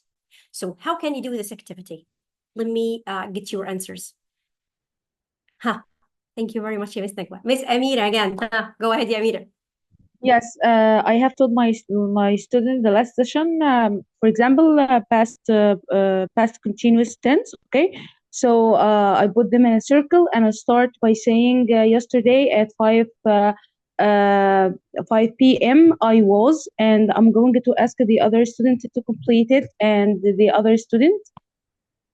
So how can you do this activity? Let me get your answers. Huh. Thank you very much, Miss Nagwa. Miss Amira again. Go ahead, Amira. Yes, I have told my student the last session, for example, past continuous tense. Okay, so I put them in a circle and I start by saying yesterday at 5 p.m. I was, and I'm going to ask the other student to complete it, and the other student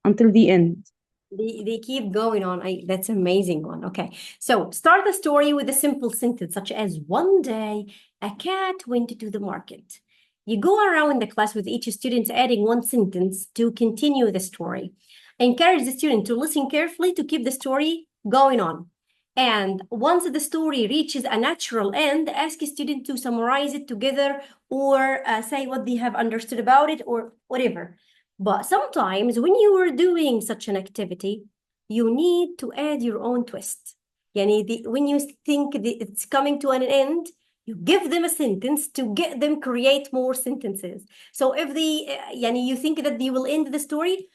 until the end. They keep going on. That's amazing one. Okay, so start the story with a simple sentence such as, one day a cat went to the market. You go around the class with each student adding one sentence to continue the story. Encourage the student to listen carefully to keep the story going on. And once the story reaches a natural end, ask a student to summarize it together or say what they have understood about it or whatever. But sometimes when you are doing such an activity, you need to add your own twist. When you think it's coming to an end, you give them a sentence to get them create more sentences. So if you think that they will end the story,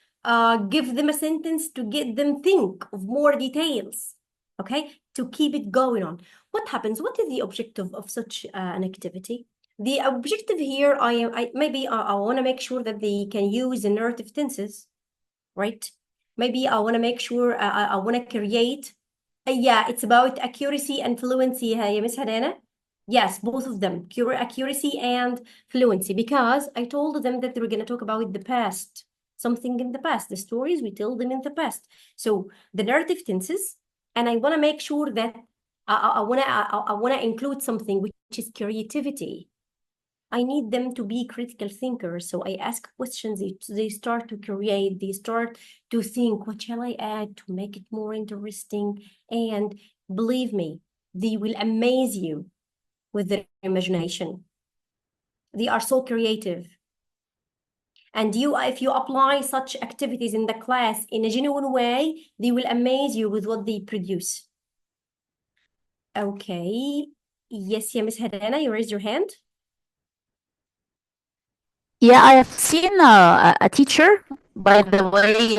give them a sentence to get them think of more details, okay, to keep it going on. What happens? What is the objective of such an activity? The objective here, I want to make sure that they can use the narrative tenses, right? Maybe I want to make sure I want to create. Yeah, it's about accuracy and fluency, Miss Hadana. Yes, both of them, accuracy and fluency, because I told them that they were going to talk about the past, something in the past, the stories we tell them in the past. So the narrative tenses, and I want to make sure that I want to include something which is creativity. I need them to be critical thinkers. So I ask questions, they start to create, they start to think, what shall I add to make it more interesting? And believe me, they will amaze you with their imagination. They are so creative. And if you apply such activities in the class in a genuine way, they will amaze you with what they produce. Okay. Yes, Miss Hadana, you raised your hand. Yeah, I have seen a teacher. By the way,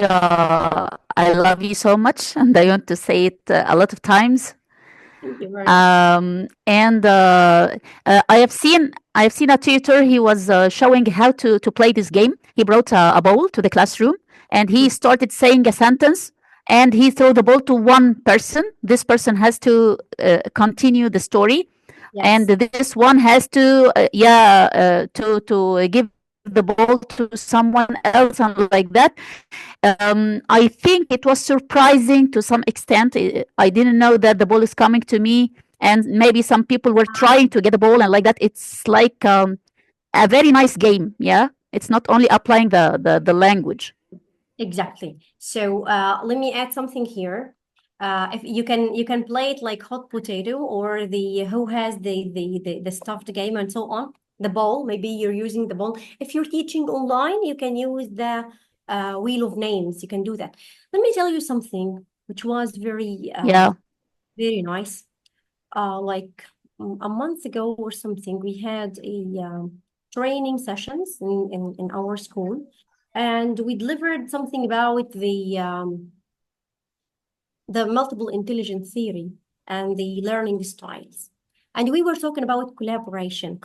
I love you so much, and I want to say it a lot of times. Thank you very much. And I have seen a tutor. He was showing how to play this game. He brought a ball to the classroom, and he started saying a sentence. And he threw the ball to one person. This person has to continue the story, and this one has to to give the ball to someone else, and like that. I think it was surprising to some extent. I didn't know that the ball is coming to me, and maybe some people were trying to get the ball, and like that. It's like a very nice game. Yeah, it's not only applying the language. Exactly. So let me add something here. If you can play it like hot potato, or the who has the stuffed game and so on. The ball, maybe you're using the ball. If you're teaching online, you can use the wheel of names. You can do that. Let me tell you something which was very very nice. Like a month ago or something, we had a training sessions in our school, and we delivered something about the multiple intelligence theory and the learning styles. And we were talking about collaboration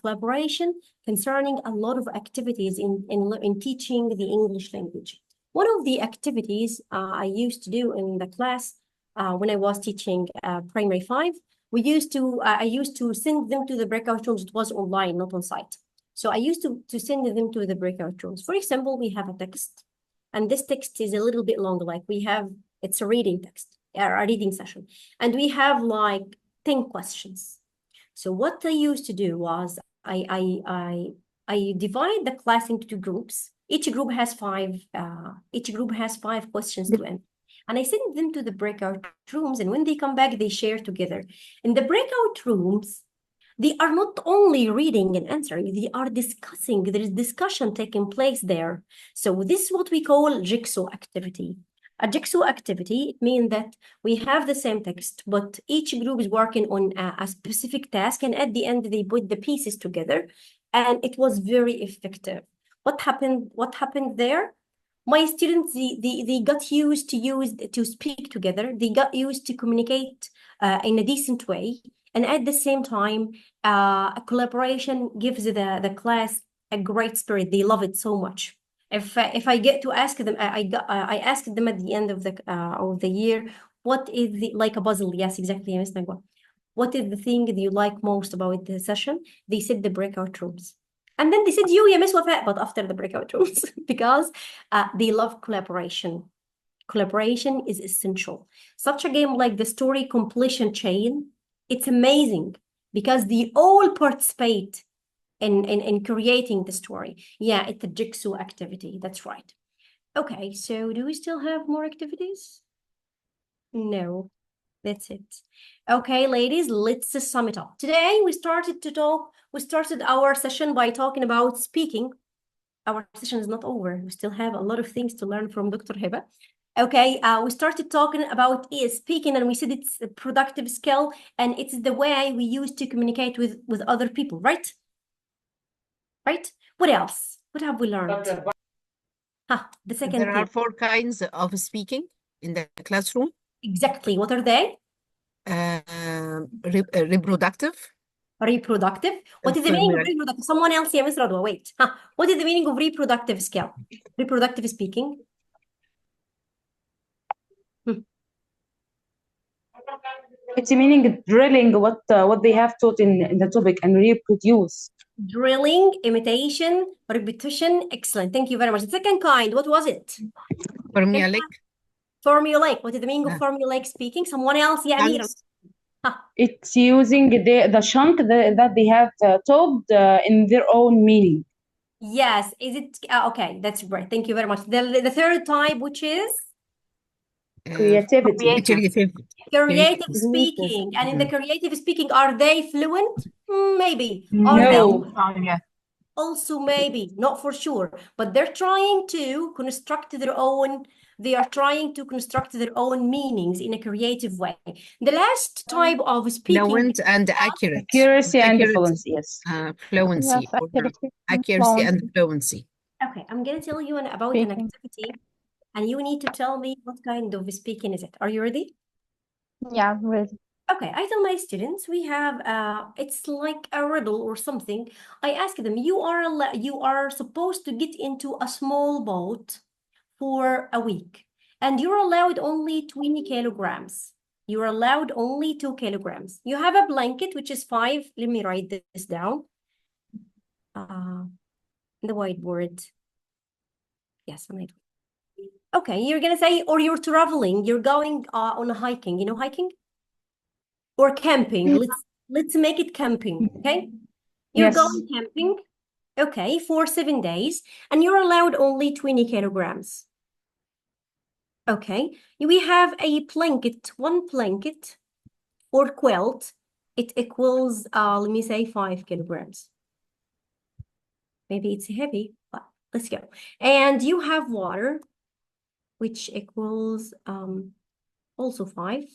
concerning a lot of activities in teaching the English language. One of the activities I used to do in the class when I was teaching primary 5, I used to send them to the breakout rooms. It was online, not on site. So I used to send them to the breakout rooms. For example, we have a text, and this text is a little bit long, like it's a reading text, a reading session. And we have like 10 questions. So what I used to do was I divide the class into 2 groups. Each group has 5 questions to answer. And I send them to the breakout rooms, and when they come back, they share together. In the breakout rooms, they are not only reading and answering, they are discussing. There is discussion taking place there. So this is what we call jigsaw activity. A jigsaw activity, it means that we have the same text, but each group is working on a specific task, and at the end, they put the pieces together, and it was very effective. What happened there? My students, they got used to speak together. They got used to communicate in a decent way. And at the same time, a collaboration gives the class a great spirit. They love it so much. If I get to ask them, I asked them at the end of the year, what is like a puzzle? Yes, exactly, Ms. Nagwa. What is the thing that you like most about the session? They said the breakout rooms. And then they said you, Miss Wafat, but after the breakout rooms, because they love collaboration. Collaboration is essential. Such a game like the story completion chain, it's amazing because they all participate in creating the story. Yeah, it's a jigsaw activity. That's right. Okay, so do we still have more activities? No, that's it. Okay, ladies, let's sum it up. Today we started our session by talking about speaking. Our session is not over. We still have a lot of things to learn from Dr. Hiba. Okay, we started talking about speaking, and we said it's a productive skill, and it's the way we use to communicate with other people, right? Right? What else? What have we learned? The second There are thing. 4 kinds of speaking in the classroom. Exactly. What are they? Reproductive. Reproductive. What is the meaning of reproductive? Someone else here, Ms. Radwa, wait. What is the meaning of reproductive skill? Reproductive speaking. It's meaning drilling what they have taught in the topic and reproduce. Drilling, imitation, repetition. Excellent. Thank you very much. The second kind, what was it? Formulaic. Formulaic. What is the meaning of formulaic speaking? Someone else? Yeah, Amira. It's using the chunk that they have taught in their own meaning. Yes. Is it? Okay, that's great. Thank you very much. The third type, which is? Creativity. Creative speaking. And in the creative speaking, are they fluent? Maybe. Are No. they? Also maybe, not for sure. But they're trying to construct their own, meanings in a creative way. The last type of speaking. Fluent and accurate. Accuracy and fluency, yes. Fluency. Yes, Accuracy and fluency. Okay, I'm going to tell you about an activity, and you need to tell me what kind of speaking is it. Are you ready? Yeah, ready. Okay, I tell my students we have it's like a riddle or something. I ask them, you are supposed to get into a small boat for a week, and you're allowed only 20 kilograms. You're allowed only 2 kilograms. You have a blanket, which is 5. Let me write this down. The whiteboard. Yes, I'm right. Okay, you're gonna say, or you're traveling, you're going on a hiking. You know hiking? Or camping. Let's make it camping, okay? You're going camping, okay, for 7 days, and you're allowed only 20 kilograms. Okay, we have a blanket, 1 blanket or quilt. It equals, let me say 5 kilograms. Maybe it's heavy, but let's go. And you have water, which equals also 5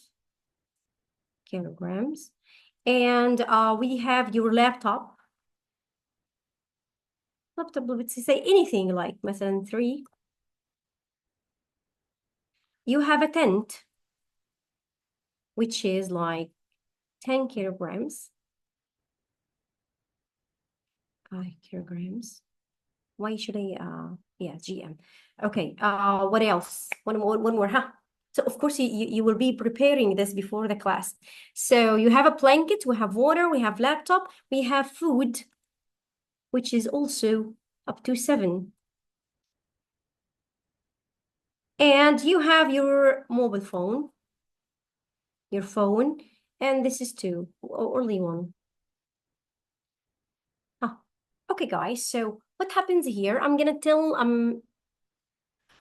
kilograms. And we have your laptop, let's say anything like مثلا 3. You have a tent, which is like 10 kilograms. kilograms. Why should I, yeah, GM. Okay, what else? One more, huh? So of course you will be preparing this before the class. So you have a blanket, we have water, we have laptop, we have food, which is also up to 7. And you have your mobile phone, and this is 2, only 1. Okay, guys, so what happens here? I'm gonna tell,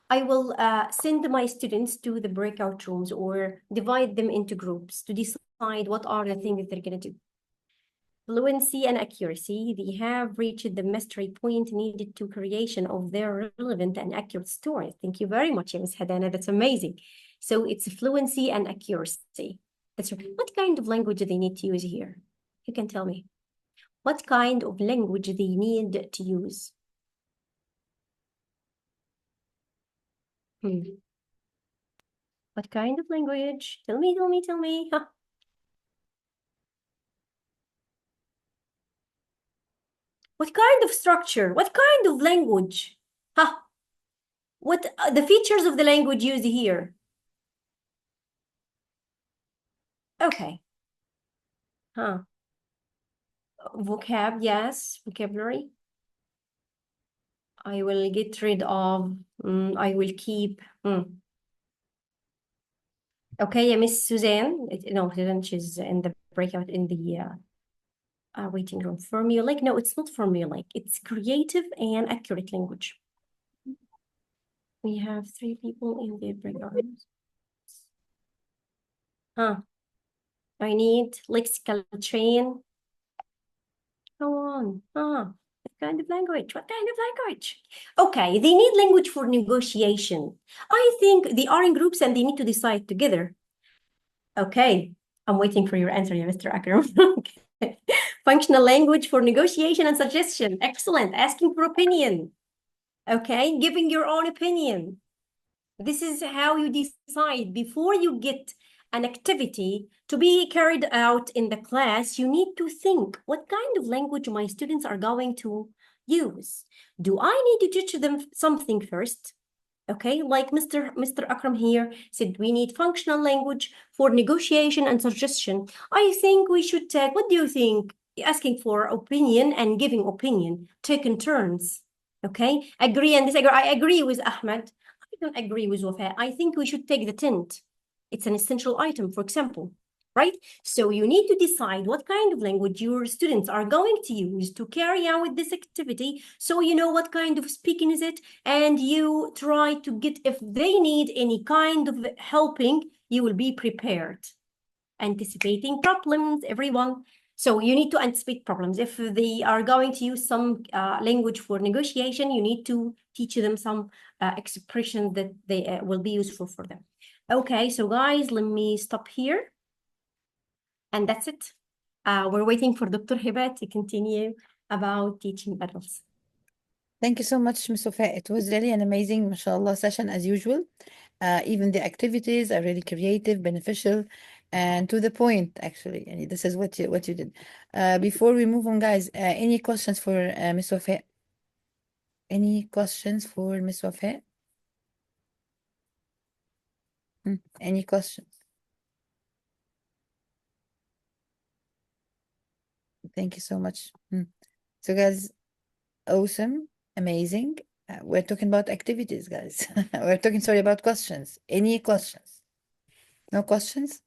I will send my students to the breakout rooms or divide them into groups to decide what are the things that they're gonna do. Fluency and accuracy, they have reached the mastery point needed to creation of their relevant and accurate story. Thank you very much, Ms. Hadana, that's amazing. So it's fluency and accuracy. That's right. What kind of language do they need to use here? You can tell me. What kind of language they need to use? What kind of language? Tell me. Huh? What kind of structure? What kind of language? Huh? What are the features of the language used here? Okay. Huh? Vocab, yes, vocabulary. I will get rid of, I will keep. Okay, yeah, Miss Suzanne. No, she's in the breakout in the waiting room. Formulaic, no, it's not formulaic. It's creative and accurate language. We have 3 people in the breakout rooms. Huh? I need lexical train. Go on. What kind of language? What kind of language? Okay, they need language for negotiation. I think they are in groups and they need to decide together. Okay, I'm waiting for your answer, yeah, Mr. Akram. Okay. Functional language for negotiation and suggestion. Excellent. Asking for opinion. Okay, giving your own opinion. This is how you decide before you get an activity to be carried out in the class. You need to think, what kind of language my students are going to use? Do I need to teach them something first? Okay, like Mr. Akram here said, we need functional language for negotiation and suggestion. I think we should take, what do you think? Asking for opinion and giving opinion, taking turns. Okay, agree and disagree. I agree with Ahmed. I don't agree with Wafa. I think we should take the tent. It's an essential item, for example, right? So you need to decide what kind of language your students are going to use to carry out this activity. So you know what kind of speaking is it, and you try to get, if they need any kind of helping, you will be prepared. Anticipating problems, everyone. So you need to anticipate problems. If they are going to use some language for negotiation, you need to teach them some expressions that they will be useful for them. Okay, so guys, let me stop here. And that's it. We're waiting for Dr. Hiba to continue about teaching adults. Thank you so much, Ms. Wafa. It was really an amazing, mashallah, session as usual. Even the activities are really creative, beneficial, and to the point, actually. And this is what you did. Before we move on, guys, any questions for Ms. Wafa? Any questions for Ms. Wafa? Any questions? Thank you so much. So, guys, awesome, amazing. We're talking about activities, guys. We're talking, sorry, about questions. Any questions? No questions?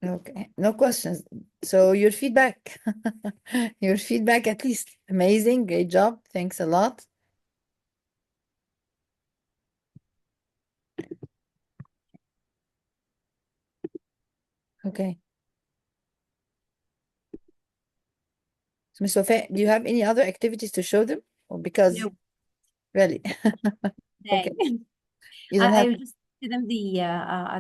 Okay, no questions. So your feedback, your feedback at least. Amazing, great job. Thanks a lot. Okay. So Ms. Wafa, do you have any other activities to show them? Or because No. really? Okay. You don't I have. will just give them the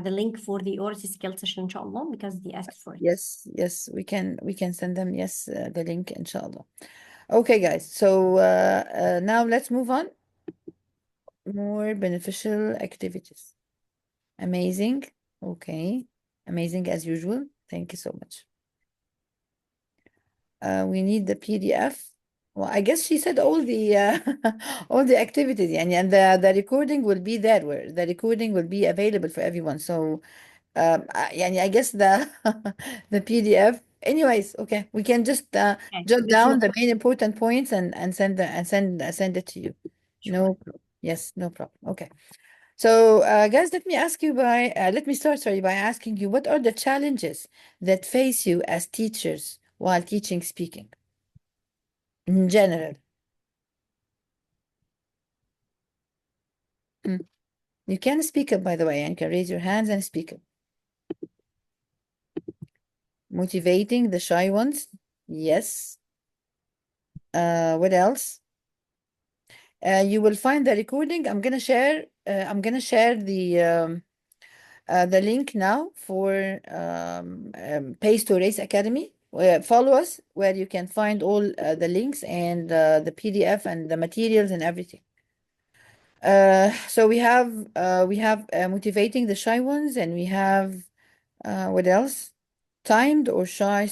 link for the oral skill session, inshallah, because they asked for it. Yes, we can send them, yes, the link, inshallah. Okay, guys. So now let's move on. More beneficial activities. Amazing. Okay. Amazing as usual. Thank you so much. We need the PDF. Well, I guess she said all the all the activities, and the recording will be there, where the recording will be available for everyone. So, I guess the the PDF. Anyways, okay, we can just Okay, jot it's down not the main important points and send it to you. sure. Yes, no problem. Okay. So, guys, let me start, sorry, by asking you, what are the challenges that face you as teachers while teaching speaking in general? Mm. You can speak up, by the way, and you can raise your hands and speak up. Motivating the shy ones. Yes. What else? You will find the recording. I'm gonna share. The link now for Pace to Race Academy. Follow us where you can find all the links and the PDF and the materials and everything. So we have motivating the shy ones, and we have what else? Timed or shy,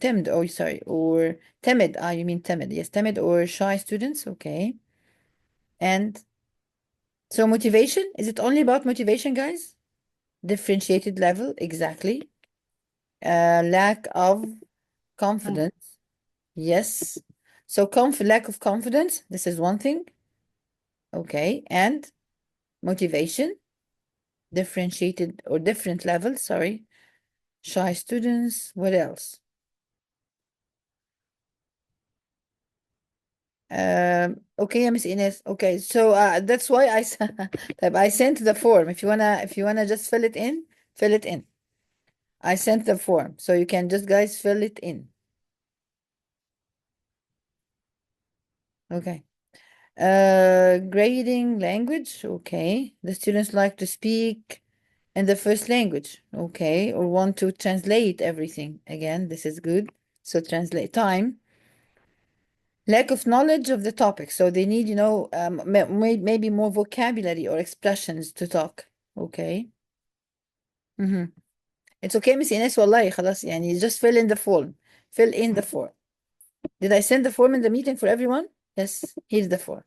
timid. Oh, sorry, or timid. Ah, you mean timid? Yes, timid or shy students. Okay. And so motivation, is it only about motivation, guys? Differentiated level, exactly. Lack of confidence. Yes. So lack of confidence, this is one thing. Okay. And motivation, differentiated or different levels, sorry. Shy students, what else? Okay, Miss Ines. Okay, so that's why I sent the form. If you wanna just fill it in, fill it in. I sent the form, so you can just guys fill it in. Okay. Grading language. Okay. The students like to speak in the first language. Okay. Or want to translate everything. Again, this is good. So translate time. Lack of knowledge of the topic. So they need, maybe more vocabulary or expressions to talk. Okay. It's okay, Miss Ines. والله خلاص يعني just fill in the form. Fill in the form. Did I send the form in the meeting for everyone? Yes. Here's the form.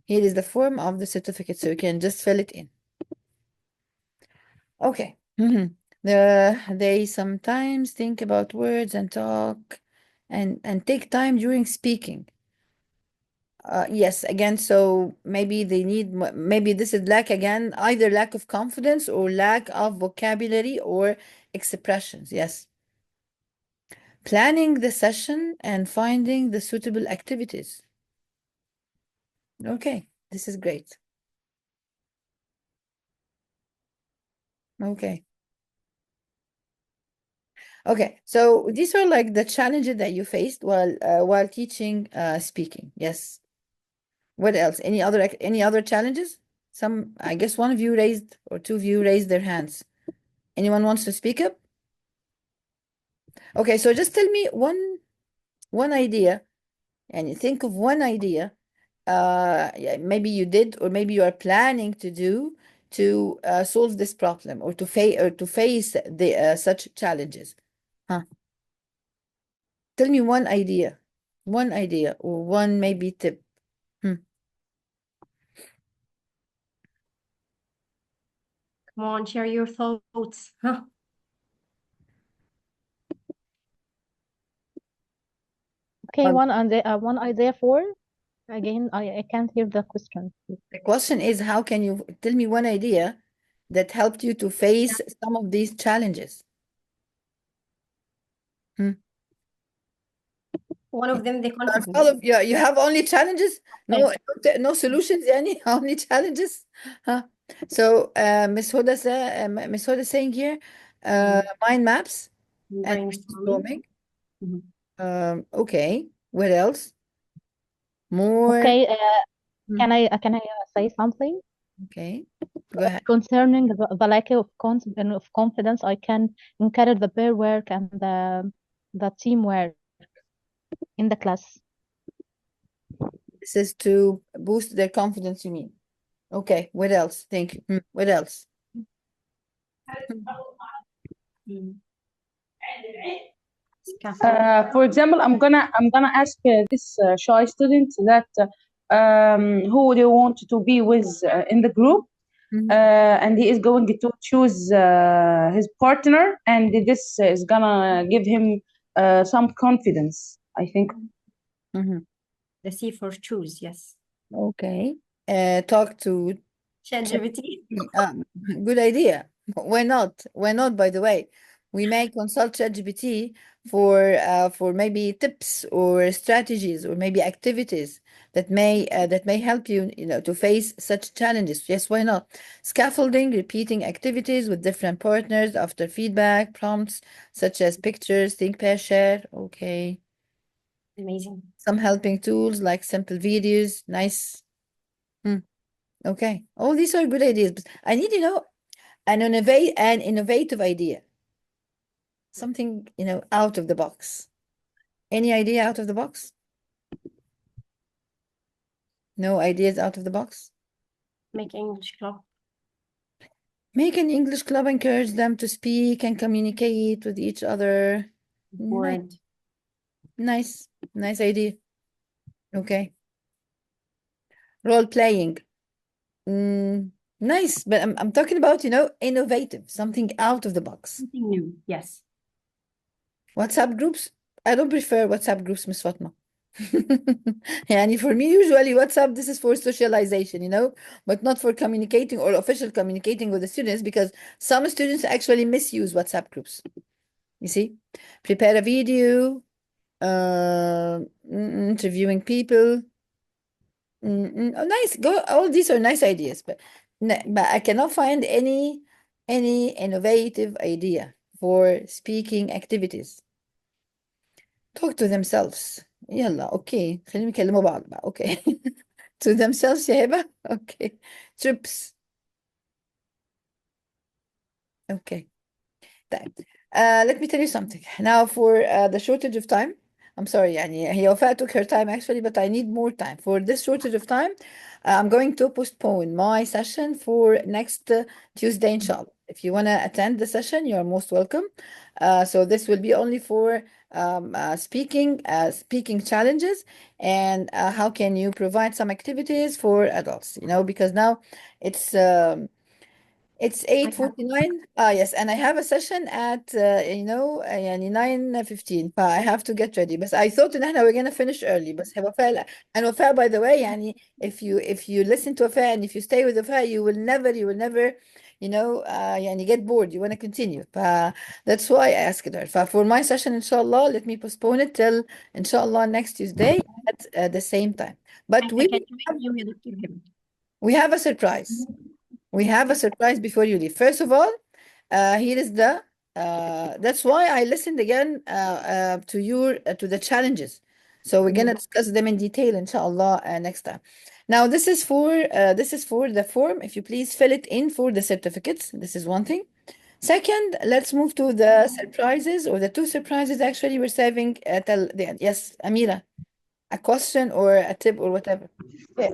Here is the form of the certificate, so you can just fill it in. Okay. They sometimes think about words and talk and take time during speaking. Yes, again, so maybe they need, maybe this is lack again, either lack of confidence or lack of vocabulary or expressions. Yes. Planning the session and finding the suitable activities. Okay, this is great. Okay. Okay, so these are like the challenges that you faced while teaching speaking. Yes. What else? Any other challenges? I guess one of you raised or two of you raised their hands. Anyone wants to speak up? Okay, so just tell me one idea, and you think of one idea yeah, maybe you did or maybe you are planning to do to solve this problem or to face the such challenges. Huh? Tell me one idea or one maybe tip. Hmm. Come on, share your thoughts. Huh? Okay, Well, one idea for again. I can't hear the question. the question is, how can you tell me one idea that helped you to face some of these challenges? Hmm. One of them, the All confidence. of you have only challenges, no Okay. no solutions, any only challenges. Huh? So Miss Huda saying here, mind maps and Brainstorming. brainstorming. Mhm. Okay, what else? More. Okay, Hmm, can I say something okay, go ahead. concerning the lack of confidence? I can encourage the pair work and the teamwork in the class. This is to boost their confidence, you mean? Okay, what else? Thank you. What else? Mm. Scaffolding. For example, I'm gonna ask this shy student that who do you want to be with in the group, and he is going to choose his partner, and this is gonna give him some confidence, I think. The C for choose, yes. Okay. Talk to ChatGPT. good idea. Why not? Why not, by the way? We may consult ChatGPT for maybe tips or strategies or maybe activities that may help you, you know, to face such challenges. Yes, why not? Scaffolding, repeating activities with different partners after feedback, prompts such as pictures, think, pair, share. Okay. Amazing. Some helping tools like simple videos. Nice. Okay. All these are good ideas, but I need, you know, an innovative idea. Something, you know, out of the box. Any idea out of the box? No ideas out of the box? Make English club. Make an English club, encourage them to speak and communicate with each other. Nice, Board. nice idea. Okay. Role playing. Nice, but I'm talking about, you know, innovative, something out of the box. Something new, yes. WhatsApp groups. I don't prefer WhatsApp groups, Miss Fatma. يعني for me, usually WhatsApp, this is for socialization, you know, but not for communicating or official communicating with the students, because some students actually misuse WhatsApp groups. You see, prepare a video, interviewing people. Oh, nice. Go. All these are nice ideas, but I cannot find any innovative idea for speaking activities. Talk to themselves. يلا اوكي خليهم يكلموا بعض بقى اوكي to themselves يا هبة اوكي trips okay طيب let me tell you something now for the shortage of time. I'm sorry يعني هي وفاء took her time actually, but I need more time for this shortage of time. I'm going to postpone my session for next Tuesday inshallah. If you want to attend the session, you're most welcome. So this will be only for speaking challenges, and how can you provide some activities for adults, you know, because now it's it's 8:49. Yes, and I have a session at you know يعني 9:15 I have to get ready. But I thought ان احنا we're gonna finish early. بس هي وفاء and وفاء by the way يعني if you listen to وفاء and if you stay with وفاء you will never you know يعني get bored. You want to continue. That's why I asked her. For my session inshallah, let me postpone it till inshallah next Tuesday at the same time. But we have a surprise. We have a surprise before you leave. First of all, here is the that's why I listened again to your to the challenges. So we're gonna discuss them in detail, inshallah, next time. Now this is for the form. If you please fill it in for the certificates. This is one thing. Second, let's move to the surprises, or the two surprises actually we're saving till the end. Yes, Amira, a question or a tip or whatever.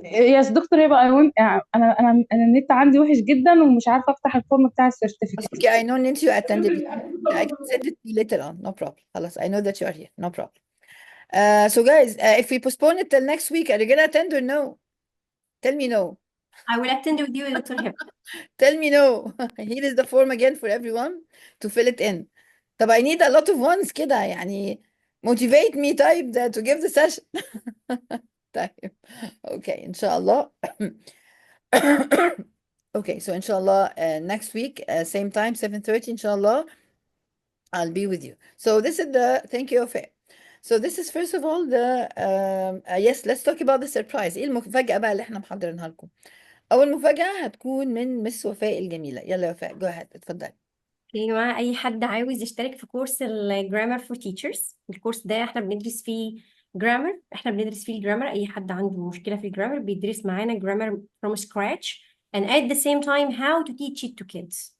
يس دكتور هبه انا النت عندي وحش جدا ومش عارفه افتح الفورم بتاع السيرتيفيكت. Okay, I know Nancy, you attended it. I can send it to you later on. No problem. خلاص, I know that you are here. No problem. So guys, if we postpone it till next week, are you gonna attend or no? Tell me no. I will attend with you, Dr. Hip. Tell me no. Here is the form again for everyone to fill it in. طب I need a lot of ones كده يعني motivate me طيب to give the session. طيب. Okay, inshallah. Okay, so inshallah next week same time 7:30 inshallah I'll be with you. So this is the thank you Fair. So this is first of all the yes, let's talk about the surprise. ايه المفاجأة بقى اللي احنا محضرينها لكم؟ أول مفاجأة هتكون من مس وفاء الجميلة. يلا يا وفاء جو ahead اتفضلي. يا جماعة أي حد عاوز يشترك في كورس الجرامر فور تيتشرز، الكورس ده احنا بندرس فيه جرامر، أي حد عنده مشكلة في الجرامر بيدرس معانا جرامر from scratch and at the same time how to teach it to kids.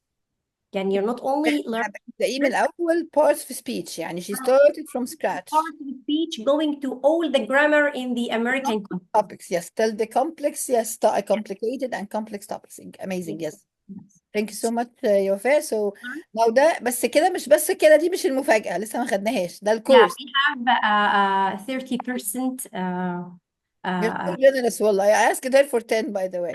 يعني you're not only learning تلاقيه من الأول parts في speech يعني she started from scratch. part of the speech going to all the grammar in the American topics. Yes, tell the complex, yes, complicated and complex topics. Amazing, yes. Thank you so much يا وفاء. So now ده بس كده، مش بس كده، دي مش المفاجأة، لسه ما خدناهاش، ده Yeah, الكورس. we have 30% You're so uh, generous والله. I asked her for 10 by the way.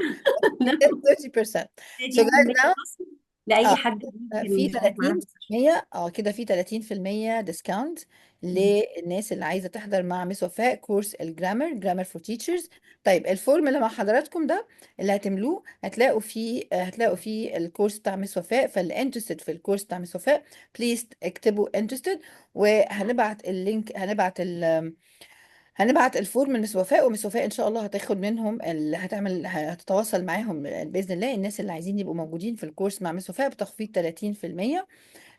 no, 30%. So guys 30% now خصم لأي اه حد في يشارك معانا في السيشن. 30%، كده في 30% ديسكاونت للناس اللي عايزه تحضر مع مس وفاء كورس جرامر فور تيتشرز. طيب الفورم اللي مع حضراتكم ده اللي هتملوه هتلاقوا فيه الكورس بتاع مس وفاء. فاللي انترستد في الكورس بتاع مس وفاء بليز اكتبوا انترستد، وهنبعت اللينك، هنبعت الفورم لمس وفاء، ومس وفاء ان شاء الله هتاخد منهم هتتواصل معاهم باذن الله الناس اللي عايزين يبقوا موجودين في الكورس مع مس وفاء بتخفيض 30%.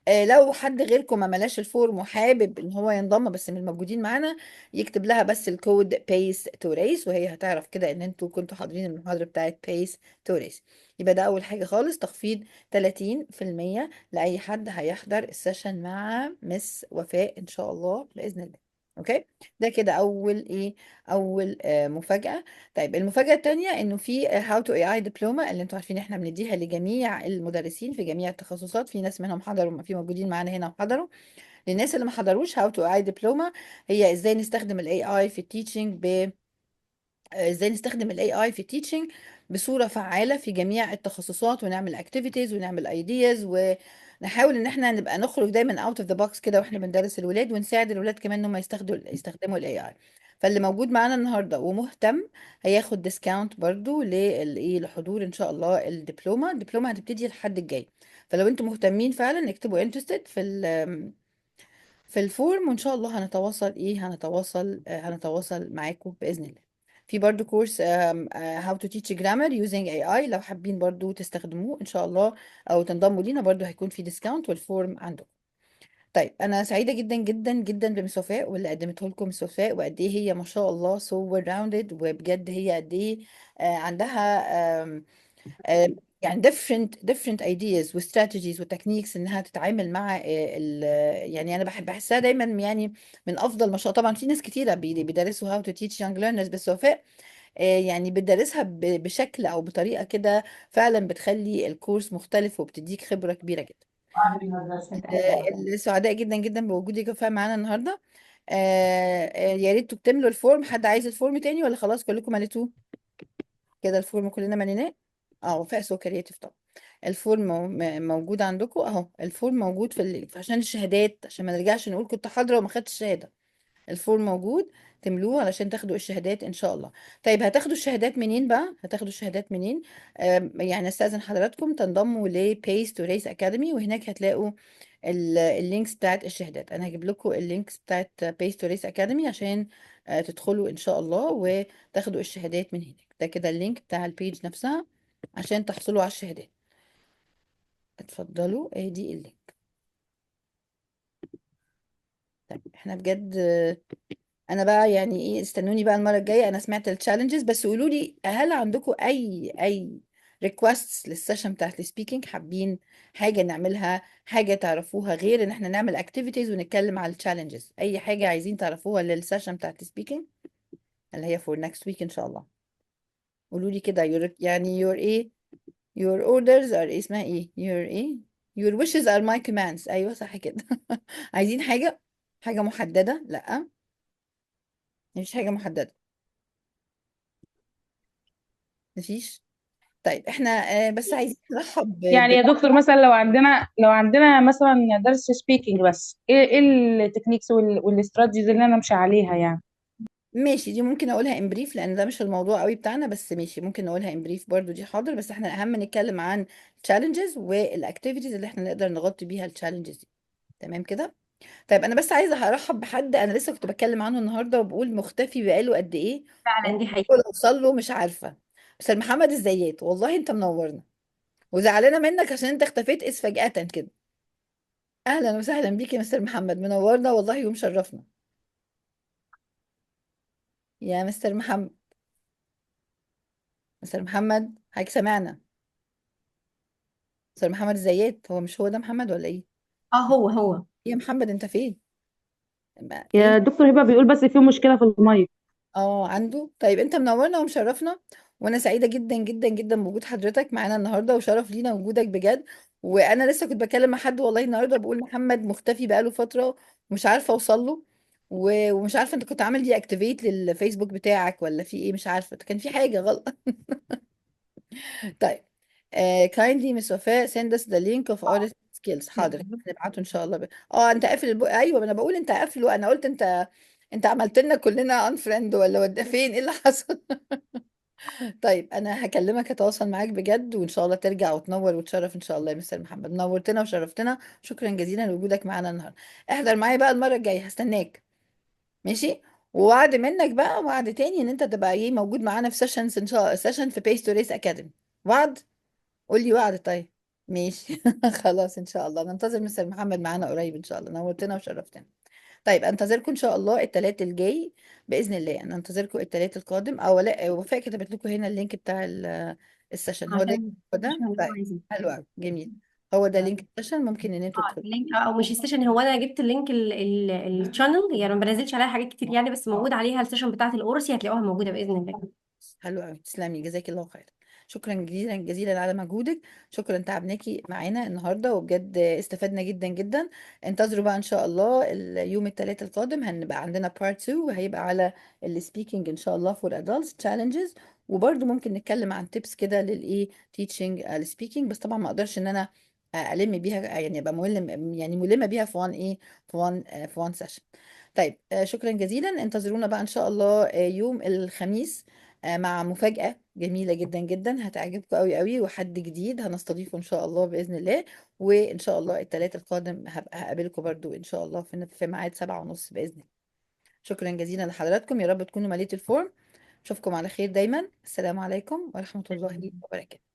لو حد غيركم ما ملاش الفورم وحابب ان هو ينضم بس من الموجودين معانا، يكتب لها بس الكود بيس تو ريس، وهي هتعرف كده ان انتوا كنتوا حاضرين المحاضرة بتاعت بيس تو ريس. يبقى ده اول حاجة خالص، تخفيض 30% لأي حد هيحضر السيشن مع مس وفاء ان شاء الله بإذن الله. اوكي، ده كده اول مفاجأة. طيب المفاجأة التانية انه في هاو تو اي اي دبلومة اللي انتوا عارفين احنا بنديها لجميع المدرسين في جميع التخصصات. في ناس منهم حضروا، في موجودين معانا هنا وحضروا. للناس اللي ما حضروش، هاو تو اي اي دبلومة هي ازاي نستخدم الاي اي في التيتشنج ازاي نستخدم الاي اي في التيتشنج بصورة فعالة في جميع التخصصات، ونعمل اكتيفيتيز ونعمل ايدياز، ونحاول ان احنا نبقى نخرج دايما اوت اوف ذا بوكس كده واحنا بندرس الولاد، ونساعد الولاد كمان ان هم يستخدموا الاي اي. فاللي موجود معانا النهارده ومهتم هياخد ديسكاونت برضو لحضور ان شاء الله الدبلومه هتبتدي الحد الجاي. فلو انتم مهتمين فعلا اكتبوا انترستد في الفورم، وان شاء الله هنتواصل معاكم باذن الله. في برضو كورس how to teach grammar using AI، لو حابين برضو تستخدموه ان شاء الله او تنضموا لينا برضو هيكون في ديسكاونت والفورم عندكم. طيب انا سعيده جدا جدا جدا بمس وفاء واللي قدمته لكم مس وفاء، وقد ايه هي ما شاء الله so well rounded، وبجد هي قد ايه عندها يعني different ideas و strategies و techniques انها تتعامل مع يعني انا بحسها دايما يعني من افضل ما شاء. طبعا في ناس كتيره بيدرسوا how to teach young learners، بس وفاء يعني بتدرسها بشكل او بطريقه كده فعلا بتخلي الكورس مختلف وبتديك خبره كبيره جدا. سعداء جدا جدا بوجودك يا وفاء معانا النهارده. يا ريت تكتملوا الفورم. حد عايز الفورم تاني ولا خلاص كلكم مليتوه؟ كده الفورم كلنا مليناه. وفاء سو كرياتيف طبعا. الفورم موجود عندكم اهو، الفورم موجود في عشان الشهادات، عشان ما نرجعش نقول كنت حاضره وما خدتش الشهاده. الفورم موجود، تملوه علشان تاخدوا الشهادات ان شاء الله. طيب هتاخدوا الشهادات منين بقى؟ يعني استاذن حضراتكم تنضموا لبيس تو ريس اكاديمي، وهناك هتلاقوا اللينكس بتاعت الشهادات. انا هجيب لكم اللينكس بتاعت بيس تو ريس اكاديمي عشان تدخلوا ان شاء الله وتاخدوا الشهادات من هناك. ده كده اللينك بتاع البيج نفسها عشان تحصلوا على الشهادات. اتفضلوا، ادي اللينك. طيب احنا بجد انا بقى يعني ايه، استنوني بقى المره الجايه. انا سمعت التشالنجز، بس قولوا لي هل عندكم اي ريكويستس للسيشن بتاعت السبيكينج؟ حابين حاجه نعملها، حاجه تعرفوها غير ان احنا نعمل اكتيفيتيز ونتكلم على التشالنجز؟ اي حاجه عايزين تعرفوها للسيشن بتاعت السبيكينج اللي هي فور نكست ويك ان شاء الله؟ قولوا لي كده. يعني your ايه، your orders are إيه اسمها ايه، your ايه، your wishes are my commands. ايوه صح كده. عايزين حاجه محدده؟ لا مفيش حاجه محدده. مفيش. طيب احنا بس عايزين نرحب يعني يا دكتور مثلا لو عندنا مثلا درس سبيكينج، بس ايه التكنيكس والاستراتيجيز اللي انا امشي عليها يعني؟ ماشي، دي ممكن اقولها ان بريف لان ده مش الموضوع قوي بتاعنا، بس ماشي ممكن نقولها ان بريف برضو، دي حاضر. بس احنا الاهم نتكلم عن challenges والاكتيفيتيز اللي احنا نقدر نغطي بيها التشالنجز دي. تمام كده. طيب انا بس عايزه ارحب بحد انا لسه كنت بتكلم عنه النهارده وبقول مختفي بقاله قد ايه، فعلا دي حقيقة. وبحاول اوصل له مش عارفه. استاذ محمد الزيات، والله انت منورنا، وزعلانه منك عشان انت اختفيت فجأة كده. اهلا وسهلا بيك يا مستر محمد، منورنا والله ومشرفنا يا مستر محمد. مستر محمد حضرتك سامعنا؟ مستر محمد الزيات، هو مش هو ده محمد ولا ايه؟ هو إيه يا محمد انت فين؟ ايه؟ يا دكتور هبه بيقول بس في مشكله في المايك. عنده. طيب انت منورنا ومشرفنا، وانا سعيده جدا جدا جدا بوجود حضرتك معانا النهارده، وشرف لينا وجودك بجد. وانا لسه كنت بكلم مع حد والله النهارده بقول محمد مختفي بقاله فتره ومش عارفه اوصل له. ومش عارفه انت كنت عامل دي اكتيفيت للفيسبوك بتاعك ولا في ايه، مش عارفه كان في حاجه غلط. طيب. kindly Miss وفاء send us the link of our skills. حاضر هنبعته ان شاء الله انت قافل ايوه انا بقول انت قافله، انا قلت انت عملت لنا كلنا ان فريند ولا فين، ايه اللي حصل؟ طيب انا هكلمك، هتواصل معاك بجد، وان شاء الله ترجع وتنور وتشرف ان شاء الله يا مستر محمد. نورتنا وشرفتنا، شكرا جزيلا لوجودك معانا النهارده. احضر معايا بقى المره الجايه، هستناك. ماشي. ووعد منك بقى، وعد تاني ان انت تبقى ايه موجود معانا في سيشنز ان شاء الله، سيشن في بيس تو ريس اكاديمي. وعد. قول لي وعد طيب. ماشي. خلاص ان شاء الله ننتظر مستر محمد معانا قريب ان شاء الله. نورتنا وشرفتنا. طيب انتظركم ان شاء الله الثلاث الجاي باذن الله. انا انتظركم الثلاث القادم، او لا وفاء كتبت لكم هنا اللينك بتاع السيشن، هو ده. عشان هو مش ده هنبقى طيب. عايزين. حلو قوي جميل. هو ده لينك السيشن، ممكن ان انتوا تدخلوا. اللينك او مش السيشن، هو انا جبت اللينك الشانل، يعني ما بنزلش عليها حاجات كتير يعني، بس موجود عليها السيشن بتاعت القرصي، هتلاقوها موجوده باذن الله. حلو قوي، تسلمي جزاك الله خير. شكرا جزيلا جزيلا على مجهودك. شكرا تعبناكي معانا النهارده، وبجد استفدنا جدا جدا. انتظروا بقى ان شاء الله اليوم الثلاث القادم هنبقى عندنا بارت 2، وهيبقى على السبيكينج ان شاء الله فور ادults challenges. وبرده ممكن نتكلم عن تيبس كده للايه تيتشنج السبيكينج، بس طبعا ما اقدرش ان انا الم بيها، يعني ابقى ملم، يعني ملمه بيها في وان ايه في وان سيشن. طيب شكرا جزيلا. انتظرونا بقى ان شاء الله يوم الخميس مع مفاجأة جميلة جدا جدا هتعجبكم قوي قوي، وحد جديد هنستضيفه ان شاء الله بإذن الله. وان شاء الله الثلاث القادم هبقى هقابلكم برضو ان شاء الله في ميعاد 7:30 بإذن الله. شكرا جزيلا لحضراتكم، يا رب تكونوا مليتوا الفورم. اشوفكم على خير دايما. السلام عليكم ورحمة الله وبركاته.